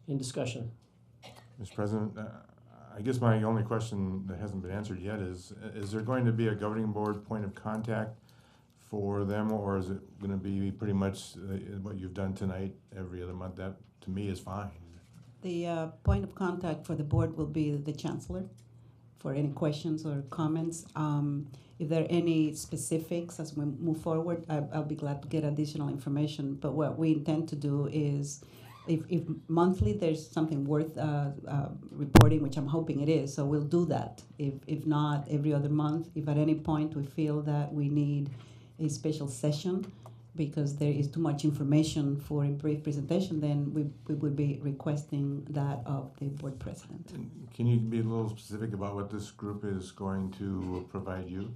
In discussion. Mr. President, I guess my only question that hasn't been answered yet is there going to be a governing board point of contact for them, or is it going to be pretty much what you've done tonight every other month? That, to me, is fine. The point of contact for the board will be the Chancellor for any questions or comments. If there are any specifics as we move forward, I'll be glad to get additional information. But what we intend to do is, if monthly there's something worth reporting, which I'm hoping it is, so we'll do that. If not, every other month. If at any point we feel that we need a special session, because there is too much information for a brief presentation, then we would be requesting that of the board president. Can you be a little specific about what this group is going to provide you?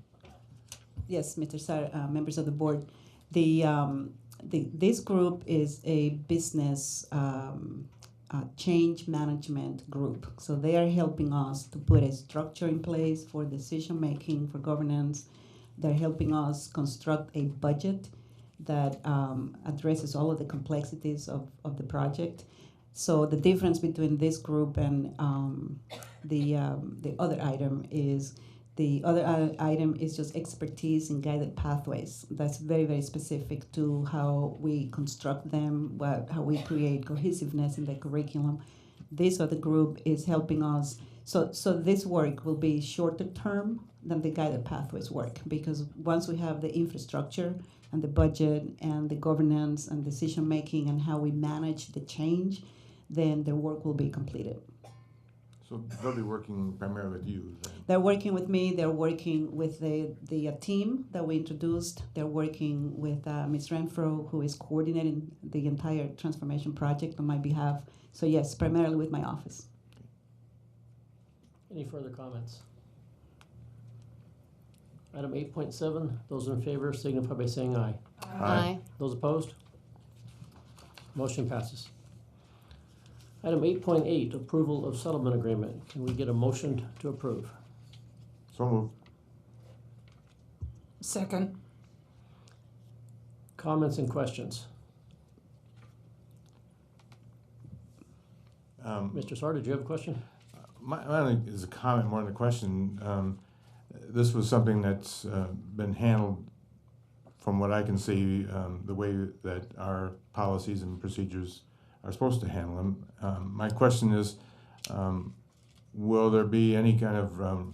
Yes, Mr. Sar, members of the board. This group is a business change management group. So they are helping us to put a structure in place for decision making, for governance. They're helping us construct a budget that addresses all of the complexities of the project. So the difference between this group and the other item is just expertise in guided pathways. That's very, very specific to how we construct them, how we create cohesiveness in the curriculum. This other group is helping us. So this work will be shorter term than the guided pathways work, because once we have the infrastructure and the budget and the governance and decision making and how we manage the change, then the work will be completed. So they'll be working primarily with you then? They're working with me. They're working with the team that we introduced. They're working with Ms. Renfro, who is coordinating the entire transformation project on my behalf. So yes, primarily with my office. Any further comments? Item 8.7, those in favor signify by saying aye. Aye. Those opposed? Motion passes. Item 8.8, approval of settlement agreement. Can we get a motion to approve? So moved. Second. Comments and questions? Mr. Sar, did you have a question? Mine is a comment more than a question. This was something that's been handled, from what I can see, the way that our policies and procedures are supposed to handle them. My question is, will there be any kind of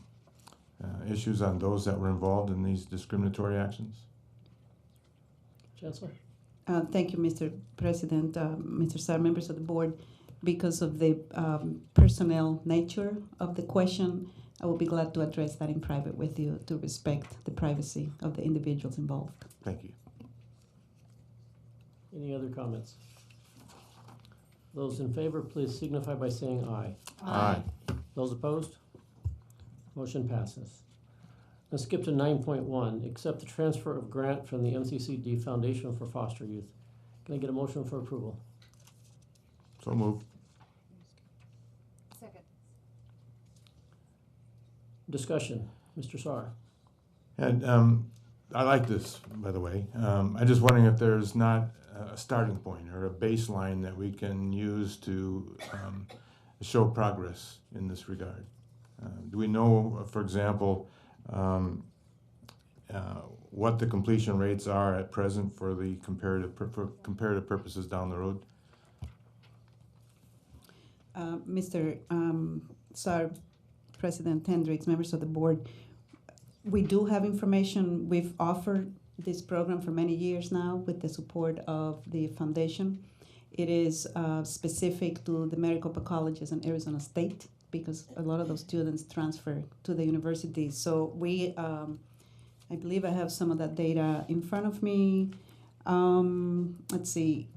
issues on those that were involved in these discriminatory actions? Chancellor? Thank you, Mr. President, Mr. Sar, members of the board. Because of the personnel nature of the question, I will be glad to address that in private with you to respect the privacy of the individuals involved. Thank you. Any other comments? Those in favor, please signify by saying aye. Aye. Those opposed? Motion passes. Let's skip to 9.1, accept the transfer of grant from the MCCD Foundation for Foster Youth. Can I get a motion for approval? So moved. Second. Discussion, Mr. Sar. And I like this, by the way. I'm just wondering if there's not a starting point or a baseline that we can use to show progress in this regard. Do we know, for example, what the completion rates are at present for the comparative purposes down the road? Mr. Sar, President Hendricks, members of the board, we do have information. We've offered this program for many years now with the support of the foundation. It is specific to the Maricopa colleges in Arizona State because a lot of those students transfer to the university. So we, I believe I have some of that data in front of me. Let's see,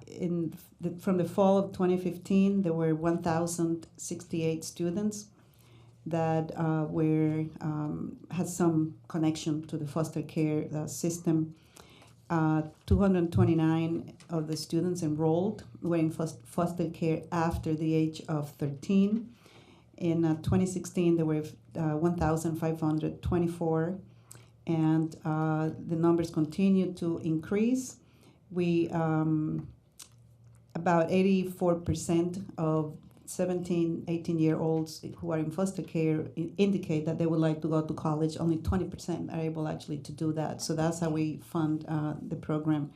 from the fall of 2015, there were 1,068 students that had some connection to the foster care system. 229 of the students enrolled were in foster care after the age of 13. In 2016, there were 1,524, and the numbers continue to increase. We about 84% of 17, 18-year-olds who are in foster care indicate that they would like to go to college. Only 20% are able actually to do that. So that's how we fund the program.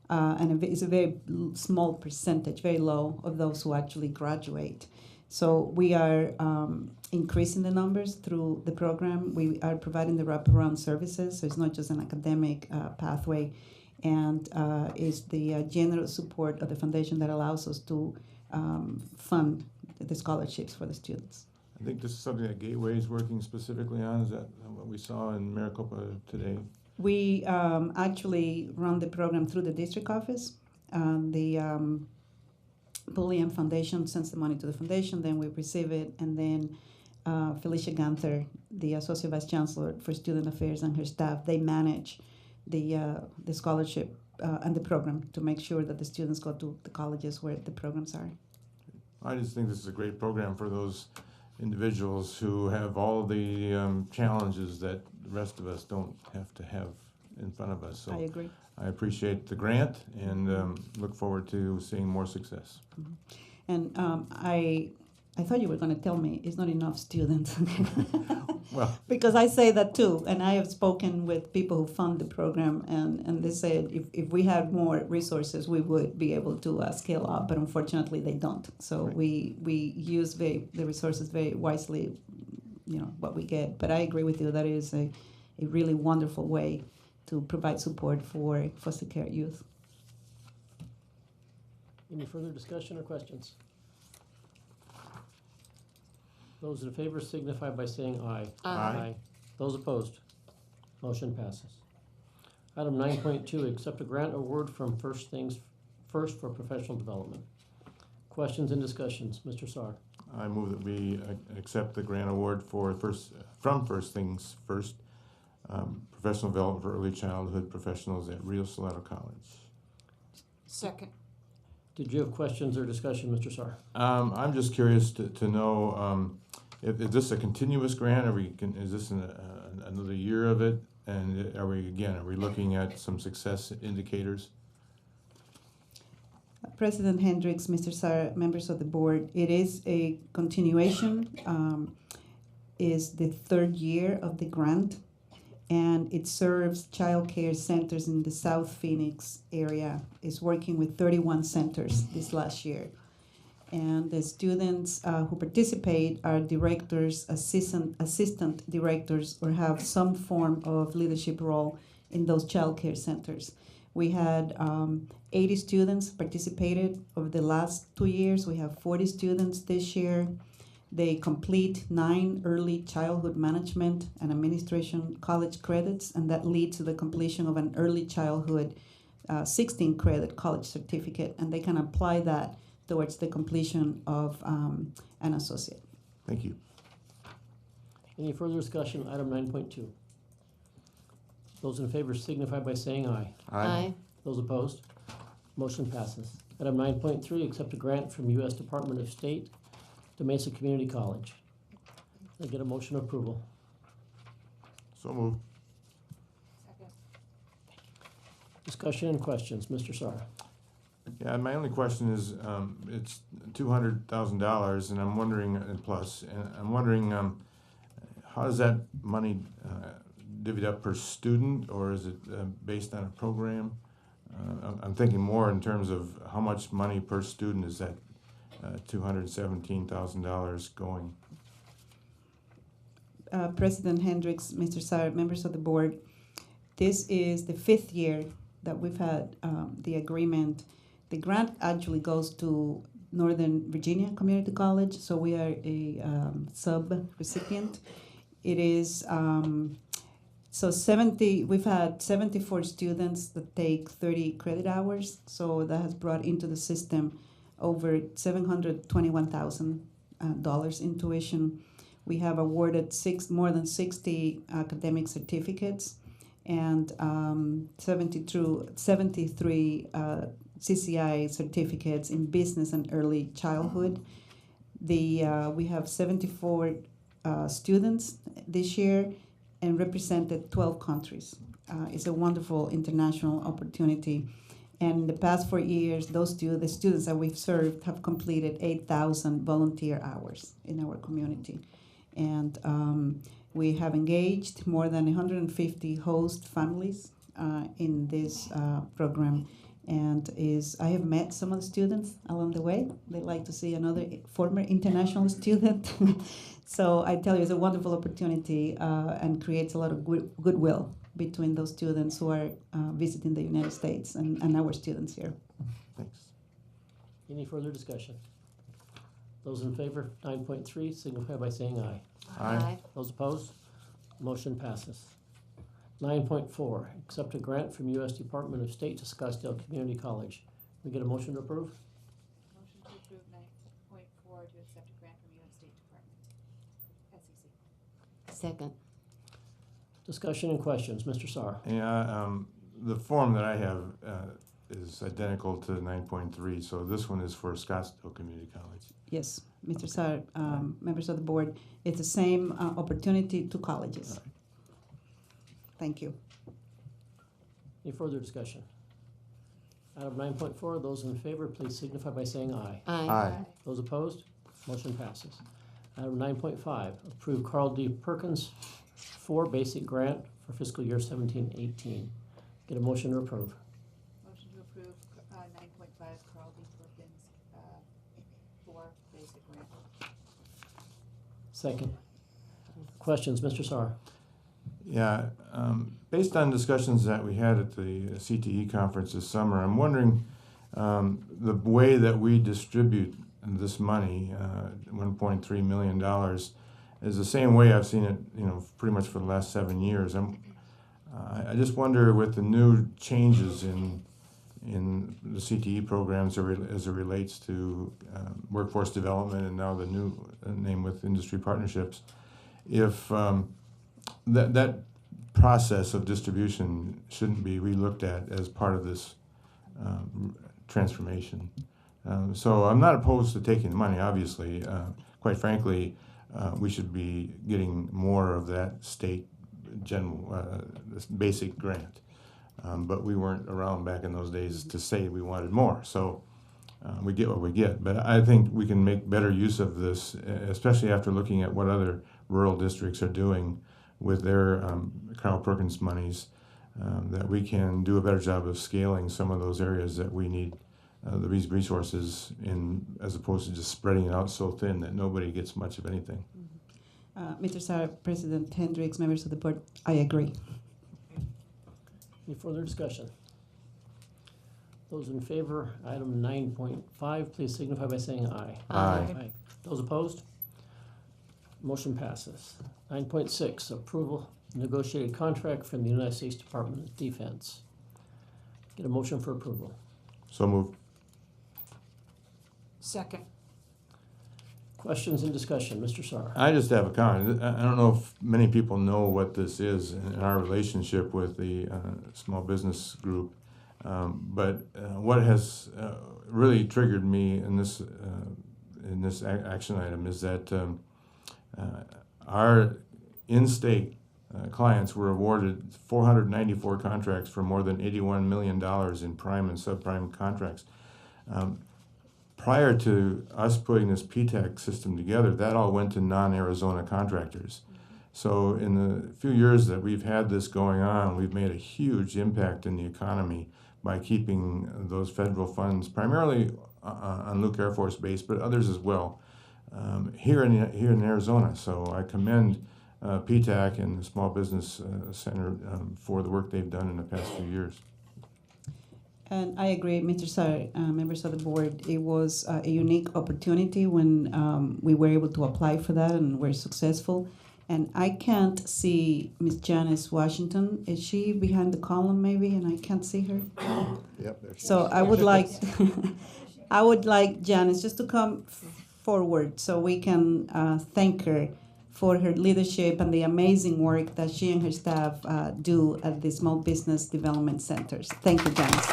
And it's a very small percentage, very low, of those who actually graduate. So we are increasing the numbers through the program. We are providing the wraparound services, so it's not just an academic pathway. And it's the general support of the foundation that allows us to fund the scholarships for the students. I think this is something that Gateway is working specifically on. Is that what we saw in Maricopa today? We actually run the program through the district office. The Bullion Foundation sends the money to the foundation, then we receive it, and then Felicia Ganther, the Associate Vice Chancellor for Student Affairs, and her staff, they manage the scholarship and the program to make sure that the students go to the colleges where the programs are. I just think this is a great program for those individuals who have all the challenges that the rest of us don't have to have in front of us. So I agree. I appreciate the grant and look forward to seeing more success. And I thought you were going to tell me it's not enough students. Well, because I say that too, and I have spoken with people who fund the program, and they said if we had more resources, we would be able to scale up, but unfortunately they don't. So right. we use the resources very wisely, what we get. But I agree with you, that is a really wonderful way to provide support for foster care youth. Any further discussion or questions? Those in favor signify by saying aye. Aye. Those opposed? Motion passes. Item 9.2, accept a grant award from First Things First for professional development. Questions and discussions, Mr. Saar. I move that we accept the grant award from First Things First, professional development for early childhood professionals at Rio Salado College. Second. Did you have questions or discussion, Mr. Saar? I'm just curious to know, is this a continuous grant? Is this another year of it? And are we looking at some success indicators? President Hendricks, Mr. Saar, members of the board, it is a continuation, is the third year of the grant, and it serves child care centers in the South Phoenix area. It's working with 31 centers this last year. And the students who participate are directors, assistant directors, or have some form of leadership role in those child care centers. We had 80 students participated over the last 2 years. We have 40 students this year. They complete 9 early childhood management and administration college credits, and that leads to the completion of an early childhood 16 credit college certificate, and they can apply that towards the completion of an associate. Thank you. Any further discussion, item 9.2? Those in favor signify by saying aye. Aye. Those opposed? Motion passes. Item 9.3, accept a grant from U.S. Department of State to Mesa Community College. Can I get a motion of approval? So moved. Second. Discussion and questions, Mr. Saar. Yeah, my only question is, it's $200,000, and I'm wondering, I'm wondering, how does that money divvied up per student, or is it based on a program? I'm thinking more in terms of how much money per student is that $217,000 going? President Hendricks, Mr. Saar, members of the board, this is the 5th year that we've had the agreement. The grant actually goes to Northern Virginia Community College, so we are a sub-recipient. It is, we've had 74 students that take 30 credit hours, so that has brought into the system over $721,000 in tuition. We have awarded more than 60 academic certificates and 73 CCI certificates in business and early childhood. We have 74 students this year and represented 12 countries. It's a wonderful international opportunity. And in the past 4 years, the students that we've served have completed 8,000 volunteer hours in our community. And we have engaged more than 150 host families in this program. And I have met some of the students along the way. They like to see another former international student. So I tell you, it's a wonderful opportunity and creates a lot of goodwill between those students who are visiting the United States and our students here. Thanks. Any further discussion? Those in favor, 9.3, signify by saying aye. Aye. Those opposed? Motion passes. 9.4, accept a grant from U.S. Department of State to Scottsdale Community College. We get a motion to approve? Motion to approve 9.4 to accept a grant from U.S. State Department, SEC. Second. Discussion and questions. Mr. Saar. Yeah, the form that I have is identical to 9.3, so this one is for Scottsdale Community College. Yes, Mr. Saar, members of the board, it's the same opportunity to colleges. Right. Thank you. Any further discussion? Item 9.4, those in favor, please signify by saying aye. Aye. Aye. Those opposed? Motion passes. Item 9.5, approve Carl D. Perkins 4 basic grant for fiscal year 17-18. Get a motion to approve. Motion to approve 9.5 Carl D. Perkins 4 basic grant. Second. Questions, Mr. Saar? Yeah, based on discussions that we had at the CTE conference this summer, I'm wondering the way that we distribute this money, $1.3 million, is the same way I've seen it, pretty much for the last 7 years. I just wonder with the new changes in the CTE programs as it relates to workforce development and now the new name with industry partnerships, if that process of distribution shouldn't be relooked at as part of this transformation. So I'm not opposed to taking the money, obviously. Quite frankly, we should be getting more of that state general this basic grant. But we weren't around back in those days to say we wanted more. So we get what we get. But I think we can make better use of this, especially after looking at what other rural districts are doing with their Carl Perkins monies, that we can do a better job of scaling some of those areas that we need these resources in, as opposed to just spreading it out so thin that nobody gets much of anything. Mr. Saar, President Hendricks, members of the board, I agree. Any further discussion? Those in favor, item 9.5, please signify by saying aye. Aye. Those opposed? Motion passes. 9.6, approval negotiated contract from the United States Department of Defense. Get a motion for approval. So moved. Second. Questions and discussion. Mr. Saar. I just have a comment. I don't know if many people know what this is in our relationship with the small business group, but what has really triggered me in this action item is that our in-state clients were awarded 494 contracts for more than $81 million in prime and subprime contracts. Prior to us putting this PTAC system together, that all went to non-Arizona contractors. So in the few years that we've had this going on, we've made a huge impact in the economy by keeping those federal funds, primarily on Luke Air Force Base, but others as well, here in Arizona. So I commend PTAC and the Small Business Center for the work they've done in the past few years. And I agree, Mr. Saar, members of the board. It was a unique opportunity when we were able to apply for that and were successful. And I can't see Miss Janice Washington. Is she behind the column maybe? And I can't see her. Yep, there she is. So I would like, I would like Janice just to come forward so we can thank her for her leadership and the amazing work that she and her staff do at the Small Business Development Centers. Thank you, Janice.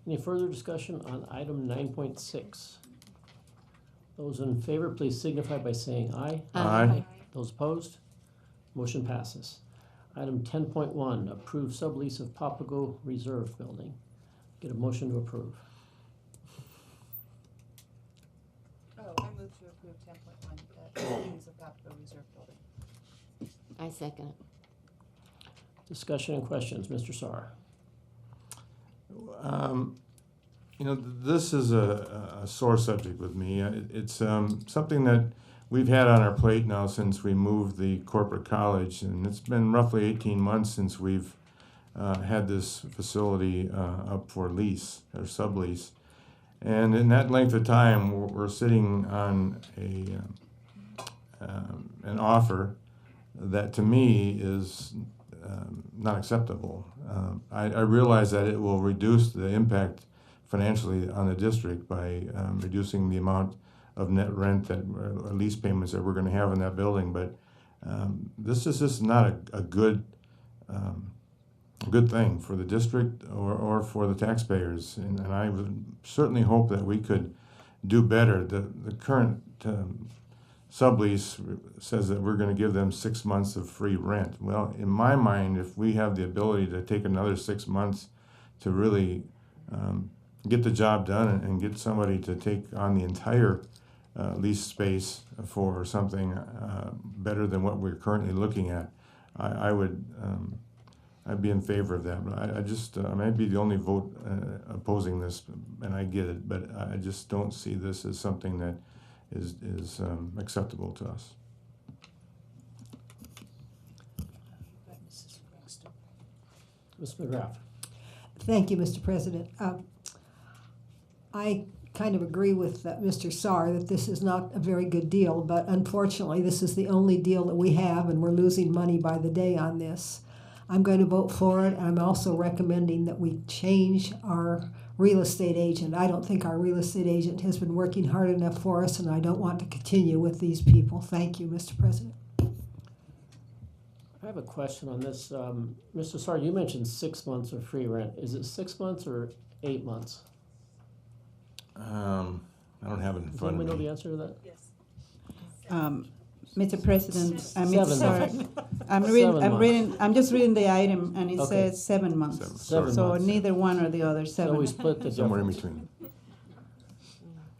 Any further discussion on item 9.6? Those in favor, please signify by saying aye. Aye. Those opposed? Motion passes. Item 10.1, approve sublease of Papago Reserve Building. Get a motion to approve. Oh, I move to approve 10.1, use of Papago Reserve Building. I second it. Discussion and questions. Mr. Saar. This is a sore subject with me. It's something that we've had on our plate now since we moved the corporate college, and it's been roughly 18 months since we've had this facility up for lease or sublease. And in that length of time, we're sitting on an offer that to me is not acceptable. I realize that it will reduce the impact financially on the district by reducing the amount of net rent that or lease payments that we're going to have in that building, but this is just not a good thing for the district or for the taxpayers, and I would certainly hope that we could do better. The current sublease says that we're going to give them 6 months of free rent. Well, in my mind, if we have the ability to take another 6 months to really get the job done and get somebody to take on the entire lease space for something better than what we're currently looking at, I'd be in favor of that. But I might be the only vote opposing this, and I get it, but I just don't see this as something that is acceptable to us. Ms. McGrath. Thank you, Mr. President. I kind of agree with Mr. Saar that this is not a very good deal, but unfortunately this is the only deal that we have, and we're losing money by the day on this. I'm going to vote for it. I'm also recommending that we change our real estate agent. I don't think our real estate agent has been working hard enough for us, and I don't want to continue with these people. Thank you, Mr. President. I have a question on this. Mr. Saar, you mentioned 6 months of free rent. Is it 6 months or 8 months? I don't have it in front of me. Does anybody know the answer to that? Mr. President, Seven months. I'm just reading the item, and it Okay. says 7 months. Seven So months. neither one or the other, So 7. we split the Somewhere in difference.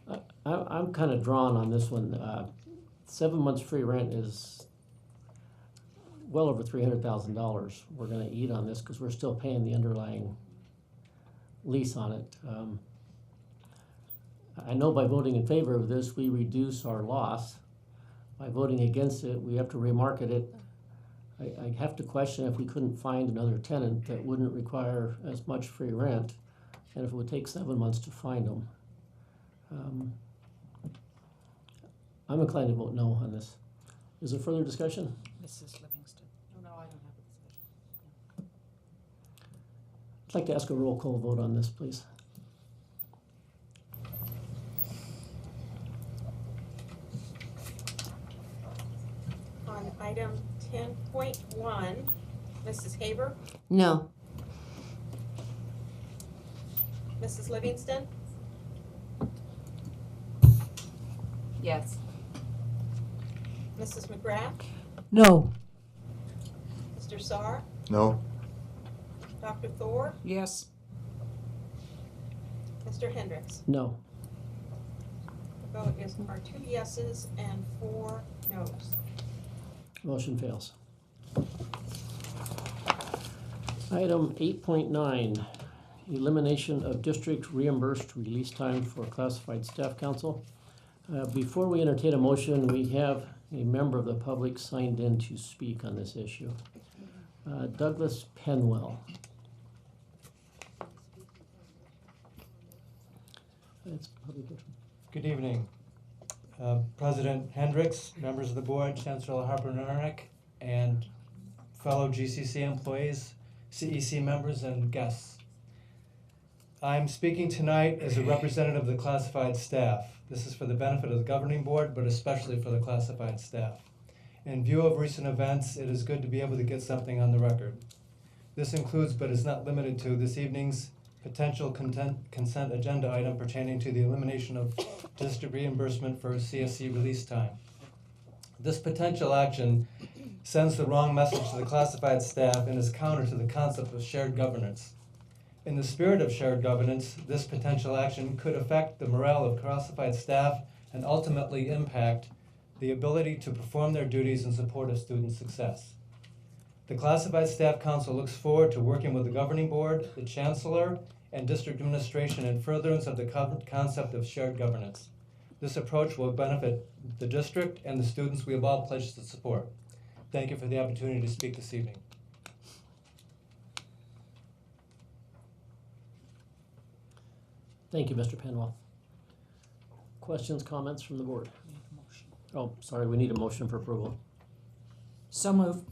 between. I'm kind of drawn on this one. 7 months free rent is well over $300,000 we're going to eat on this because we're still paying the underlying lease on it. I know by voting in favor of this, we reduce our loss. By voting against it, we have to remarket it. I have to question if we couldn't find another tenant that wouldn't require as much free rent, and if it would take 7 months to find them. I'm inclined to vote no on this. Is there further discussion? Mrs. Livingston. Oh, no, I don't have a discussion. I'd like to ask a roll call vote on this, please. On item 10.1, Mrs. Haber, No. Mrs. Livingston, Yes. Mrs. McGrath, No. Mr. Saar, No? Dr. Thor, Yes. Mr. Hendricks. No. The vote are 2 yeses and 4 noes. Motion fails. Item 8.9, elimination of district reimbursed release time for classified staff council. Before we entertain a motion, we have a member of the public signed in to speak on this issue. Douglas Penwell. That's public interest. Good evening. President Hendricks, members of the board, Chancellor Harper-Narnick, and fellow GCC employees, CEC members, and guests. I'm speaking tonight as a representative of the classified staff. This is for the benefit of the governing board, but especially for the classified staff. In view of recent events, it is good to be able to get something on the record. This includes, but is not limited to, this evening's potential consent agenda item pertaining to the elimination of district reimbursement for CSC release time. This potential action sends the wrong message to the classified staff and is counter to the concept of shared governance. In the spirit of shared governance, this potential action could affect the morale of classified staff and ultimately impact the ability to perform their duties in support of student success. The Classified Staff Council looks forward to working with the governing board, the chancellor, and district administration in furtherance of the concept of shared governance. This approach will benefit the district and the students we have all pledged to support. Thank you for the opportunity to speak this evening. Thank you, Mr. Penwell. questions, comments from the board? Oh, sorry, we need a motion for approval. So move.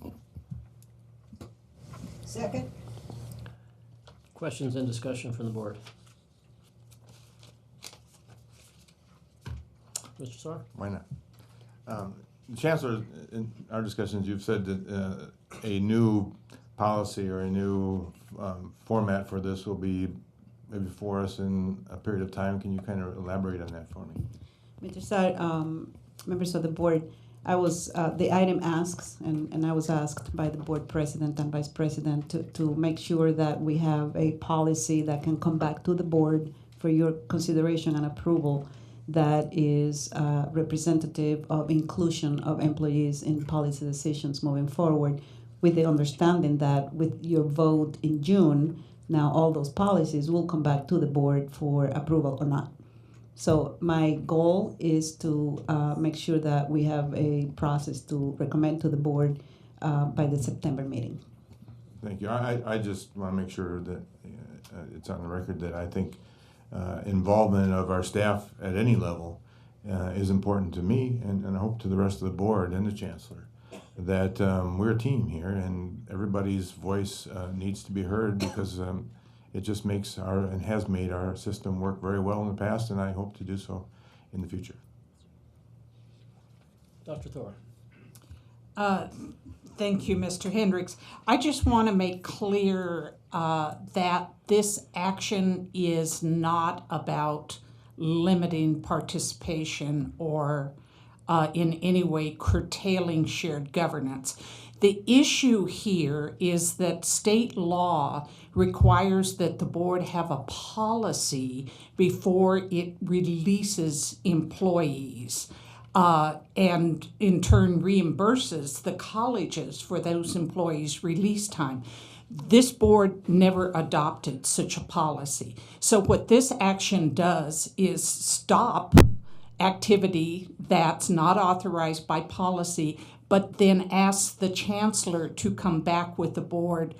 Second? Questions and discussion from the board? Mr. Sarr? Why not? Chancellor, in our discussions, you've said that a new policy or a new format for this will be maybe for us in a period of time. Can you kind of elaborate on that for me? Mr. Sar, members of the board, I was, the item asks, and I was asked by the board president and vice president to make sure that we have a policy that can come back to the board for your consideration and approval that is representative of inclusion of employees in policy decisions moving forward, with the understanding that with your vote in June, now all those policies will come back to the board for approval or not. So my goal is to make sure that we have a process to recommend to the board by the September meeting. Thank you. I just want to make sure that it's on the record that I think involvement of our staff at any level is important to me, and I hope to the rest of the board and the chancellor, that we're a team here and everybody's voice needs to be heard, because it just makes and has made our system work very well in the past, and I hope to do so in the future. Dr. Thor? Thank you, Mr. Hendricks. I just want to make clear that this action is not about limiting participation or in any way curtailing shared governance. The issue here is that state law requires that the board have a policy before it releases employees. And in turn reimburses the colleges for those employees' release time. This board never adopted such a policy. So what this action does is stop activity that's not authorized by policy, but then asks the chancellor to come back with the board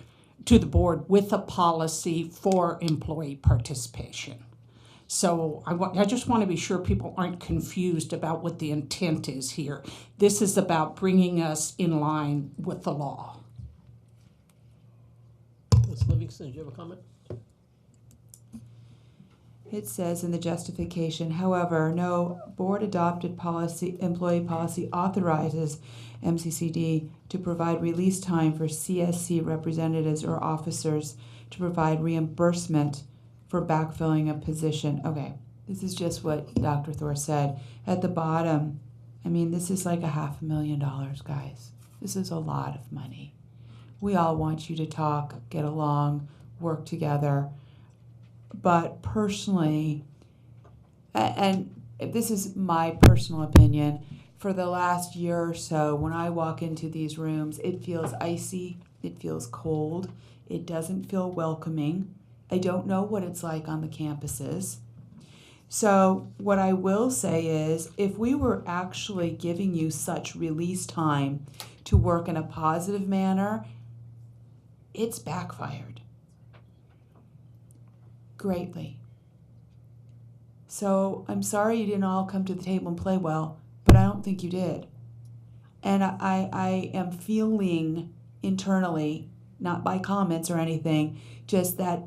to the board with a policy for employee participation. So I just want to be sure people aren't confused about what the intent is here. This is about bringing us in line with the law. Ms. Livingston, do you have a comment? It says in the justification, however, no board-adopted employee policy authorizes MCCD to provide release time for CSC representatives or officers to provide reimbursement for backfilling a position. Okay, this is just what Dr. Thor said. At the bottom, I mean, this is like $500,000, guys. This is a lot of money. We all want you to talk, get along, work together. But personally, and this is my personal opinion, for the last year or so, when I walk into these rooms, it feels icy, it feels cold, it doesn't feel welcoming. I don't know what it's like on the campuses. So what I will say is, if we were actually giving you such release time to work in a positive manner, it's backfired greatly. So I'm sorry you didn't all come to the table and play well, but I don't think you did. And I am feeling internally, not by comments or anything, just that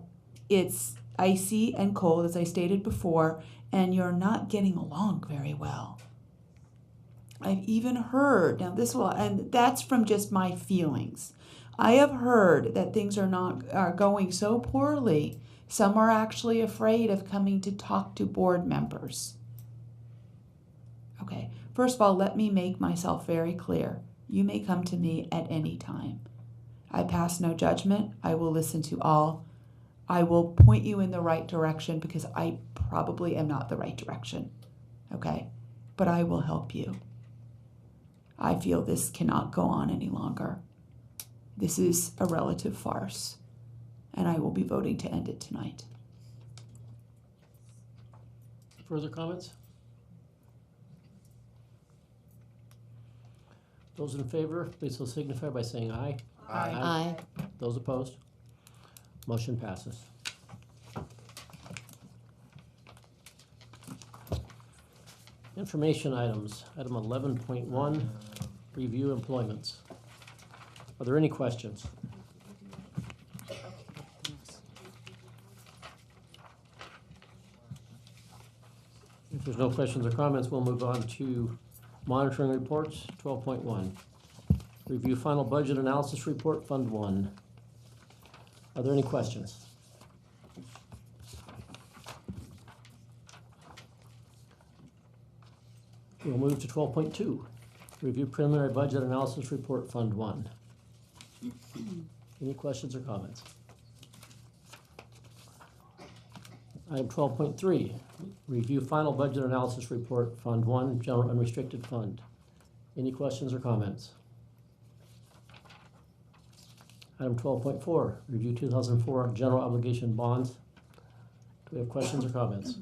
it's icy and cold, as I stated before, and you're not getting along very well. I've even heard, now this will, and that's from just my feelings. I have heard that things are going so poorly, some are actually afraid of coming to talk to board members. Okay, first of all, let me make myself very clear. You may come to me at any time. I pass no judgment. I will listen to all. I will point you in the right direction because I probably am not the right direction. Okay, but I will help you. I feel this cannot go on any longer. This is a relative farce, and I will be voting to end it tonight. Further comments? Those in favor, please so signify by saying aye. Aye. Aye. Those opposed? Motion passes. Information items, item 11.1, review employments. Are there any questions? If there's no questions or comments, we'll move on to monitoring reports, 12.1. Review final budget analysis report, Fund 1. Are there any questions? We'll move to 12.2. Review preliminary budget analysis report, Fund 1. Any questions or comments? Item 12.3. Review final budget analysis report, Fund 1, General Unrestricted Fund. Any questions or comments? Item 12.4. Review 2004 general obligation bonds. Do we have questions or comments?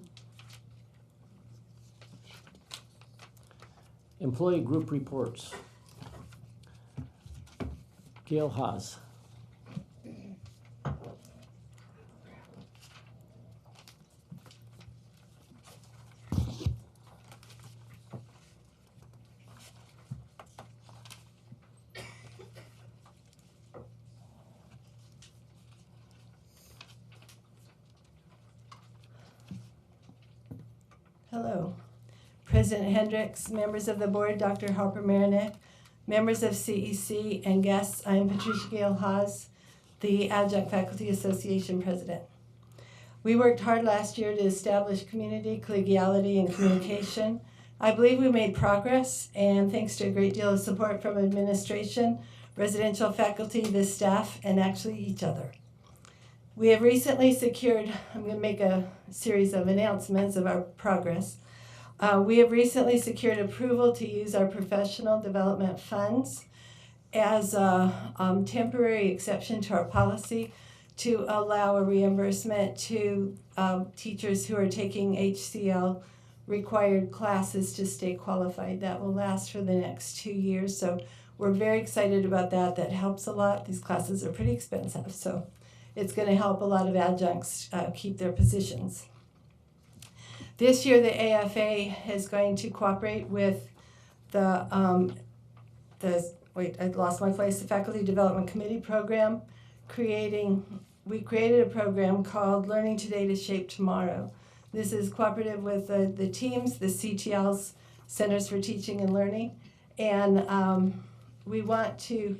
Employee group reports. Gail Haas. Hello. President Hendricks, members of the board, Dr. Harper Marinick, members of CEC, and guests, I am Patricia Gail Haas, the Adjunct Faculty Association President. We worked hard last year to establish community, collegiality, and communication. I believe we made progress, and thanks to a great deal of support from administration, residential faculty, the staff, and actually each other. We have recently secured, I'm going to make a series of announcements of our progress. We have recently secured approval to use our professional development funds as a temporary exception to our policy to allow a reimbursement to teachers who are taking HCL required classes to stay qualified. That will last for the next 2 years. So we're very excited about that. That helps a lot. These classes are pretty expensive. So it's going to help a lot of adjuncts keep their positions. This year, the AFA is going to cooperate with the Faculty Development Committee program. We created a program called Learning Today to Shape Tomorrow. This is cooperative with the teams, the CTLs, Centers for Teaching and Learning, and we want to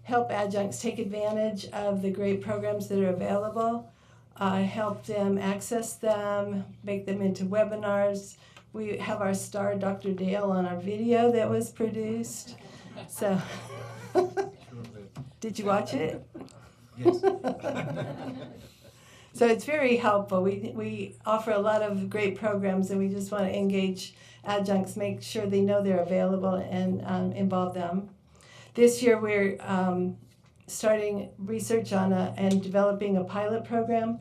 help adjuncts take advantage of the great programs that are available. Help them access them, make them into webinars. We have our star, Dr. Dale, on our video that was produced. So, did you watch it? Yes. So it's very helpful. We offer a lot of great programs, and we just want to engage adjuncts, make sure they know they're available, and involve them. This year we're starting research on and developing a pilot program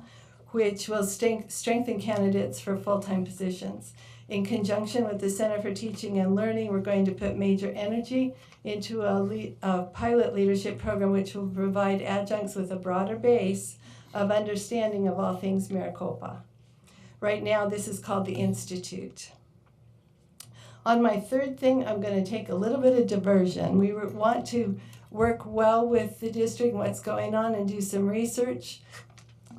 which will strengthen candidates for full-time positions. In conjunction with the Center for Teaching and Learning, we're going to put major energy into a pilot leadership program which will provide adjuncts with a broader base of understanding of all things Maricopa. Right now, this is called the Institute. On my third thing, I'm going to take a little bit of diversion. We want to work well with the district and what's going on and do some research.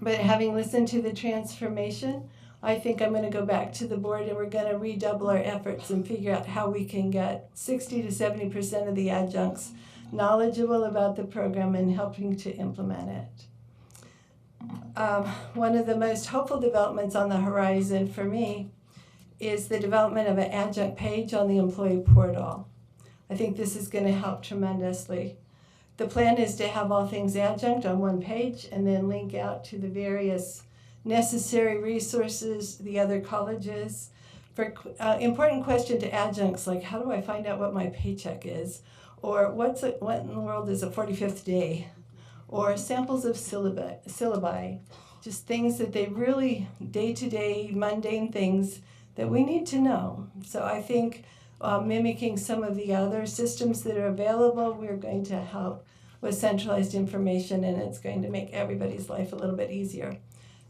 But having listened to the transformation, I think I'm going to go back to the board and we're going to redouble our efforts and figure out how we can get 60 to 70% of the adjuncts knowledgeable about the program and helping to implement it. One of the most hopeful developments on the horizon for me is the development of an adjunct page on the employee portal. I think this is going to help tremendously. The plan is to have all things adjunct on one page and then link out to the various necessary resources, the other colleges. For important question to adjuncts like, how do I find out what my paycheck is? Or what in the world is a 45th day? Or samples of syllabi, just things that they really, day-to-day, mundane things that we need to know. So I think mimicking some of the other systems that are available, we're going to help with centralized information, and it's going to make everybody's life a little bit easier.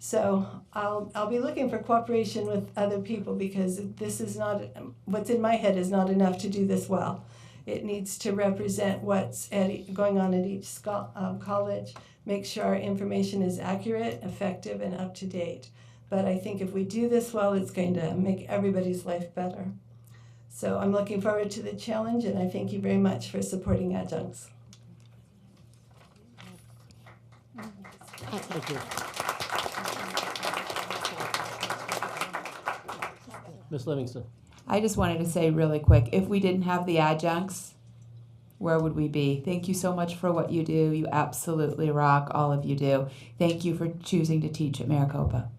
So I'll be looking for cooperation with other people, because this is not, what's in my head is not enough to do this well. It needs to represent what's going on at each college, make sure our information is accurate, effective, and up to date. But I think if we do this well, it's going to make everybody's life better. So I'm looking forward to the challenge, and I thank you very much for supporting adjuncts. Thank you. Ms. Livingston. I just wanted to say really quick, if we didn't have the adjuncts, where would we be? Thank you so much for what you do. You absolutely rock, all of you do. Thank you for choosing to teach at Maricopa.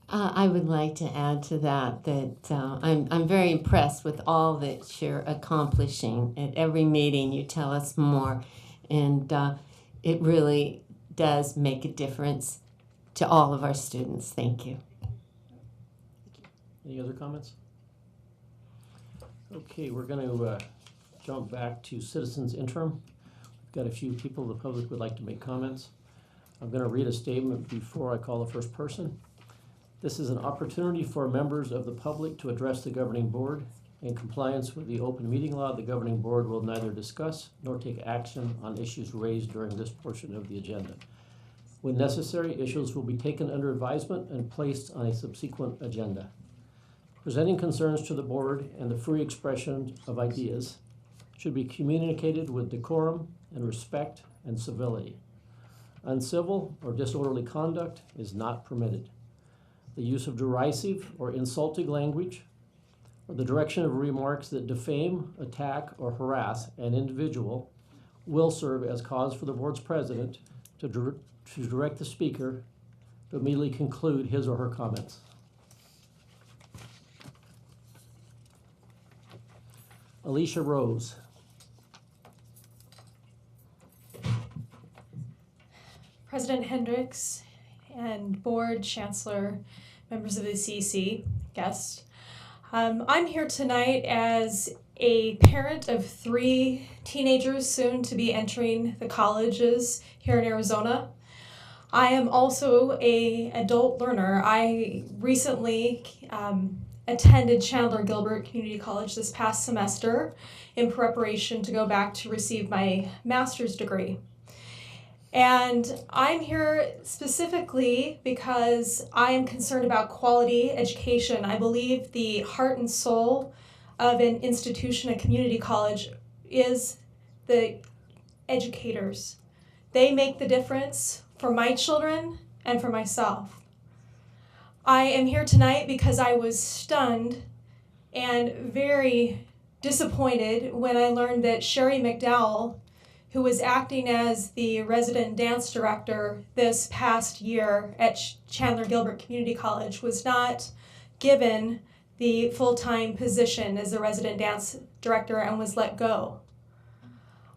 I would like to add to that I'm very impressed with all that you're accomplishing. At every meeting you tell us more, and it really does make a difference to all of our students. Thank you. Any other comments? Okay, we're going to jump back to citizens interim. We've got a few people in the public would like to make comments. I'm going to read a statement before I call the first person. This is an opportunity for members of the public to address the governing board. In compliance with the open meeting law, the governing board will neither discuss nor take action on issues raised during this portion of the agenda. When necessary, issues will be taken under advisement and placed on a subsequent agenda. Presenting concerns to the board and the free expression of ideas should be communicated with decorum and respect and civility. Uncivil or disorderly conduct is not permitted. The use of derisive or insulting language or the direction of remarks that defame, attack, or harass an individual will serve as cause for the board's president to direct the speaker to immediately conclude his or her comments. Alicia Rose. President Hendricks and board, chancellor, members of the CEC, guests. I'm here tonight as a parent of 3 teenagers soon to be entering the colleges here in Arizona. I am also an adult learner. I recently attended Chandler Gilbert Community College this past semester in preparation to go back to receive my master's degree. And I'm here specifically because I am concerned about quality education. I believe the heart and soul of an institution, a community college, is the educators. They make the difference for my children and for myself. I am here tonight because I was stunned and very disappointed when I learned that Sherry McDowell, who was acting as the resident dance director this past year at Chandler Gilbert Community College, was not given the full-time position as the resident dance director and was let go.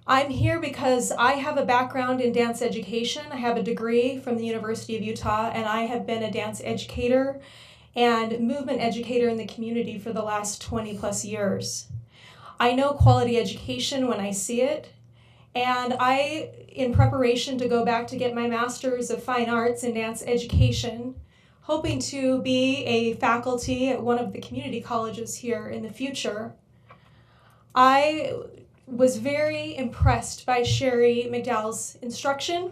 I'm here because I have a background in dance education. I have a degree from the University of Utah, and I have been a dance educator and movement educator in the community for the last 20 plus years. I know quality education when I see it, and I, in preparation to go back to get my Master's of Fine Arts in Dance Education, hoping to be a faculty at one of the community colleges here in the future, I was very impressed by Sherry McDowell's instruction.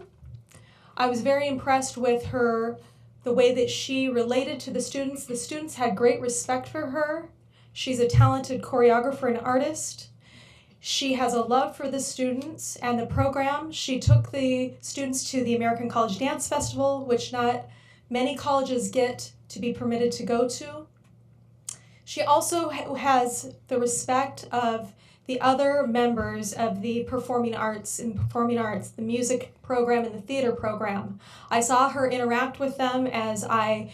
I was very impressed with the way that she related to the students. The students had great respect for her. She's a talented choreographer and artist. She has a love for the students and the program. She took the students to the American College Dance Festival, which not many colleges get to be permitted to go to. She also has the respect of the other members of the performing arts, the music program and the theater program. I saw her interact with them as I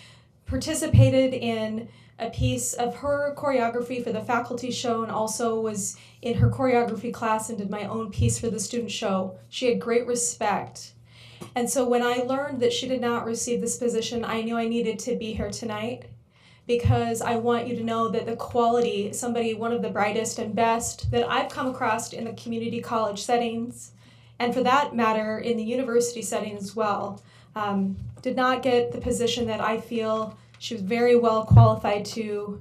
participated in a piece of her choreography for the faculty show, and also was in her choreography class and did my own piece for the student show. She had great respect. And so when I learned that she did not receive this position, I knew I needed to be here tonight, because I want you to know that the quality, one of the brightest and best that I've come across in the community college settings, and for that matter, in the university setting as well. did not get the position that I feel she was very well qualified to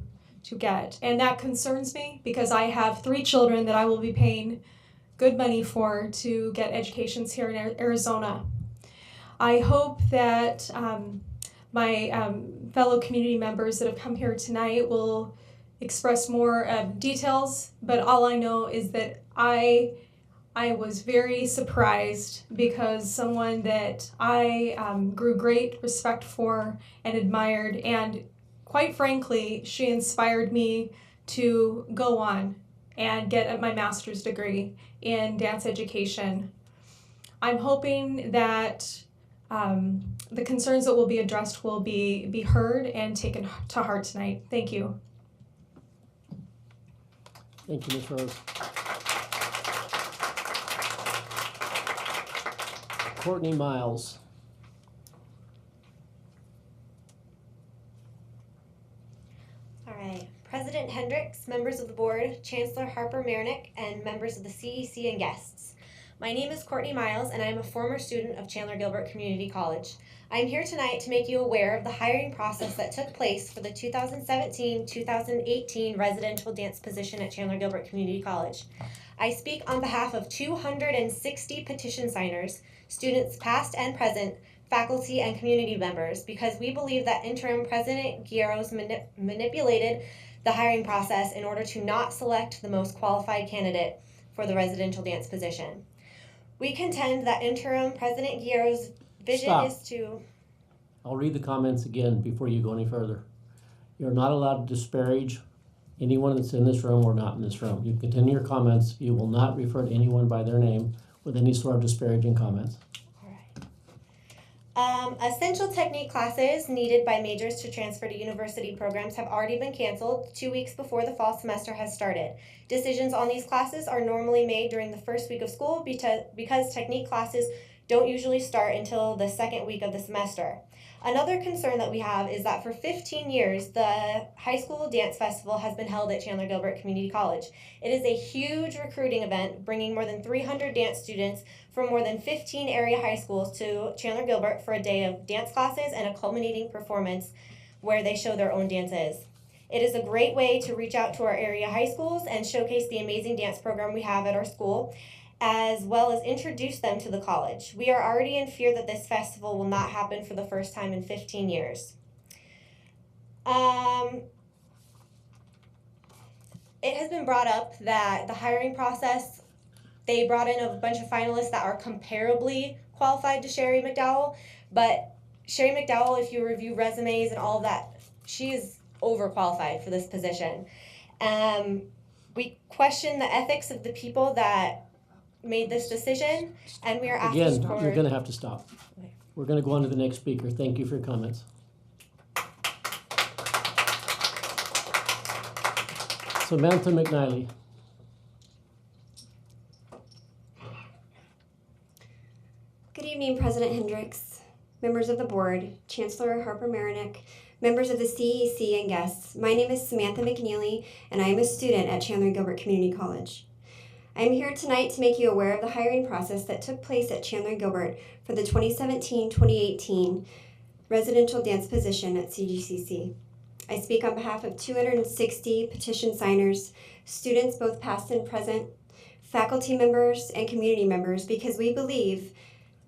get. And that concerns me because I have 3 children that I will be paying good money for to get educations here in Arizona. I hope that my fellow community members that have come here tonight will express more details, but all I know is that I was very surprised because someone that I grew great respect for and admired, and quite frankly, she inspired me to go on and get my master's degree in dance education. I'm hoping that the concerns that will be addressed will be heard and taken to heart tonight. Thank you. Thank you, Ms. Rose. Courtney Miles. All right. President Hendricks, members of the board, Chancellor Harper-Marinick, and members of the CEC and guests. My name is Courtney Miles, and I am a former student of Chandler Gilbert Community College. I am here tonight to make you aware of the hiring process that took place for the 2017-2018 residential dance position at Chandler Gilbert Community College. I speak on behalf of 260 petition signers, students past and present, faculty, and community members, because we believe that interim President Guerreros manipulated the hiring process in order to not select the most qualified candidate for the residential dance position. We contend that interim President Guerrero's vision is to... I'll read the comments again before you go any further. You're not allowed to disparage anyone that's in this room or not in this room. You continue your comments. You will not refer to anyone by their name with any sort of disparaging comments. Essential technique classes needed by majors to transfer to university programs have already been canceled 2 weeks before the fall semester has started. Decisions on these classes are normally made during the first week of school because technique classes don't usually start until the second week of the semester. Another concern that we have is that for 15 years, the high school dance festival has been held at Chandler Gilbert Community College. It is a huge recruiting event, bringing more than 300 dance students from more than 15 area high schools to Chandler Gilbert for a day of dance classes and a culminating performance where they show their own dances. It is a great way to reach out to our area high schools and showcase the amazing dance program we have at our school, as well as introduce them to the college. We are already in fear that this festival will not happen for the first time in 15 years. It has been brought up that the hiring process, they brought in a bunch of finalists that are comparably qualified to Sherry McDowell, but Sherry McDowell, if you review resumes and all of that, she is overqualified for this position. We question the ethics of the people that made this decision, and we are asking Again, for... you're going to have to stop. We're going to go on to the next speaker. Thank you for your comments. Samantha McNiley. Good evening, President Hendricks, members of the board, Chancellor Harper-Marinick, members of the CEC, and guests. My name is Samantha McNeely, and I am a student at Chandler Gilbert Community College. I am here tonight to make you aware of the hiring process that took place at Chandler Gilbert for the 2017-2018 residential dance position at CGCC. I speak on behalf of 260 petition signers, students both past and present, faculty members, and community members, because we believe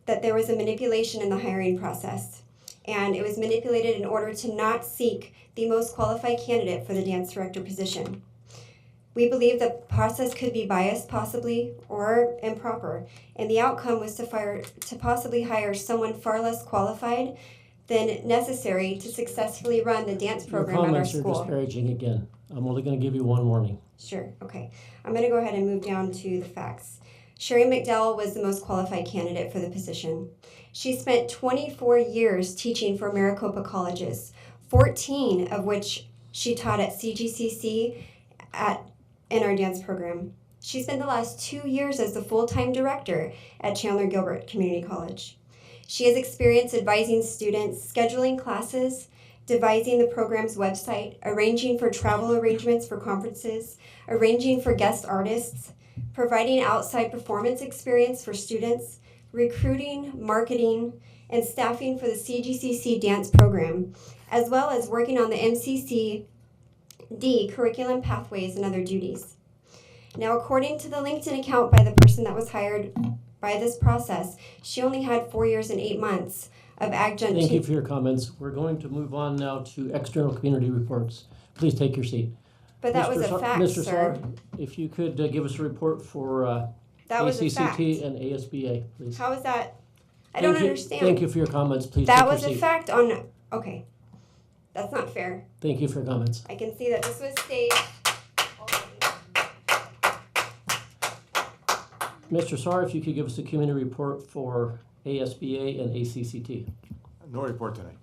that there was a manipulation in the hiring process, and it was manipulated in order to not seek the most qualified candidate for the dance director position. We believe the process could be biased, possibly, or improper, and the outcome was to possibly hire someone far less qualified than necessary to successfully run the dance program at our Your comments school. are disparaging again. I'm only going to give you one warning. Sure, okay. I'm going to go ahead and move down to the facts. Sherry McDowell was the most qualified candidate for the position. She spent 24 years teaching for Maricopa colleges, 14 of which she taught at CGCC in our dance program. She spent the last 2 years as the full-time director at Chandler Gilbert Community College. She has experience advising students, scheduling classes, devising the program's website, arranging for travel arrangements for conferences, arranging for guest artists, providing outside performance experience for students, recruiting, marketing, and staffing for the CGCC dance program, as well as working on the MCCD curriculum pathways and other duties. Now, according to the LinkedIn account by the person that was hired by this process, she only had 4 years and 8 months of adjunct. Thank you for your comments. We're going to move on now to external community reports. Please take your seat. But that was a fact, Mr. sir. Saar, if you could give us a report for That was a fact. ACCT and ASBA, please. How is that? I don't understand. Thank you for your comments. Please That take your was a seat. fact on, okay. That's not fair. Thank you for your comments. I can see that this was staged. Mr. Saar, if you could give us a community report for ASBA and ACCT. No report tonight.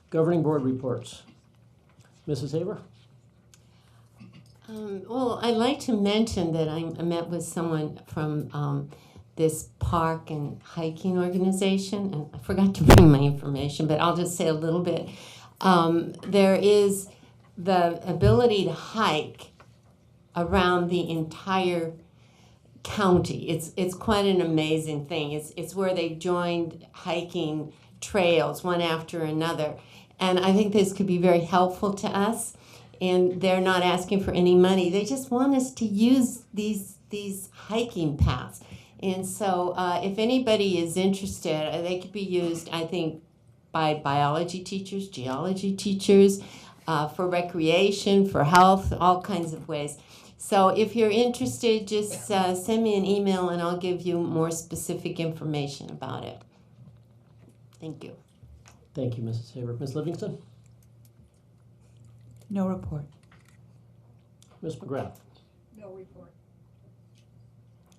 Governing board reports. Mrs. Haber? Well, I'd like to mention that I met with someone from this park and hiking organization, and I forgot to bring my information, but I'll just say a little bit. There is the ability to hike around the entire county. It's quite an amazing thing. It's where they've joined hiking trails one after another, and I think this could be very helpful to us. And they're not asking for any money. They just want us to use these hiking paths. And so if anybody is interested, they could be used, I think, by biology teachers, geology teachers, for recreation, for health, all kinds of ways. So if you're interested, just send me an email and I'll give you more specific information about it. Thank you. Thank you, Mrs. Haber. Ms. Livingston? No report. Ms. McGrath? No report.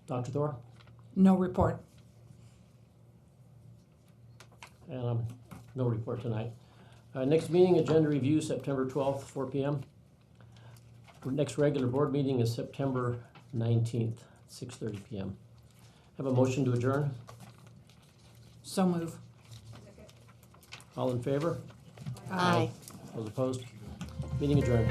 Dr. Thor? No report. And no report tonight. Next meeting, agenda review, September 12th, 4 p.m. Next regular board meeting is September 19th, 6:30 p.m. Have a motion to adjourn? So move. All in favor? Aye. Those opposed? Meeting adjourned.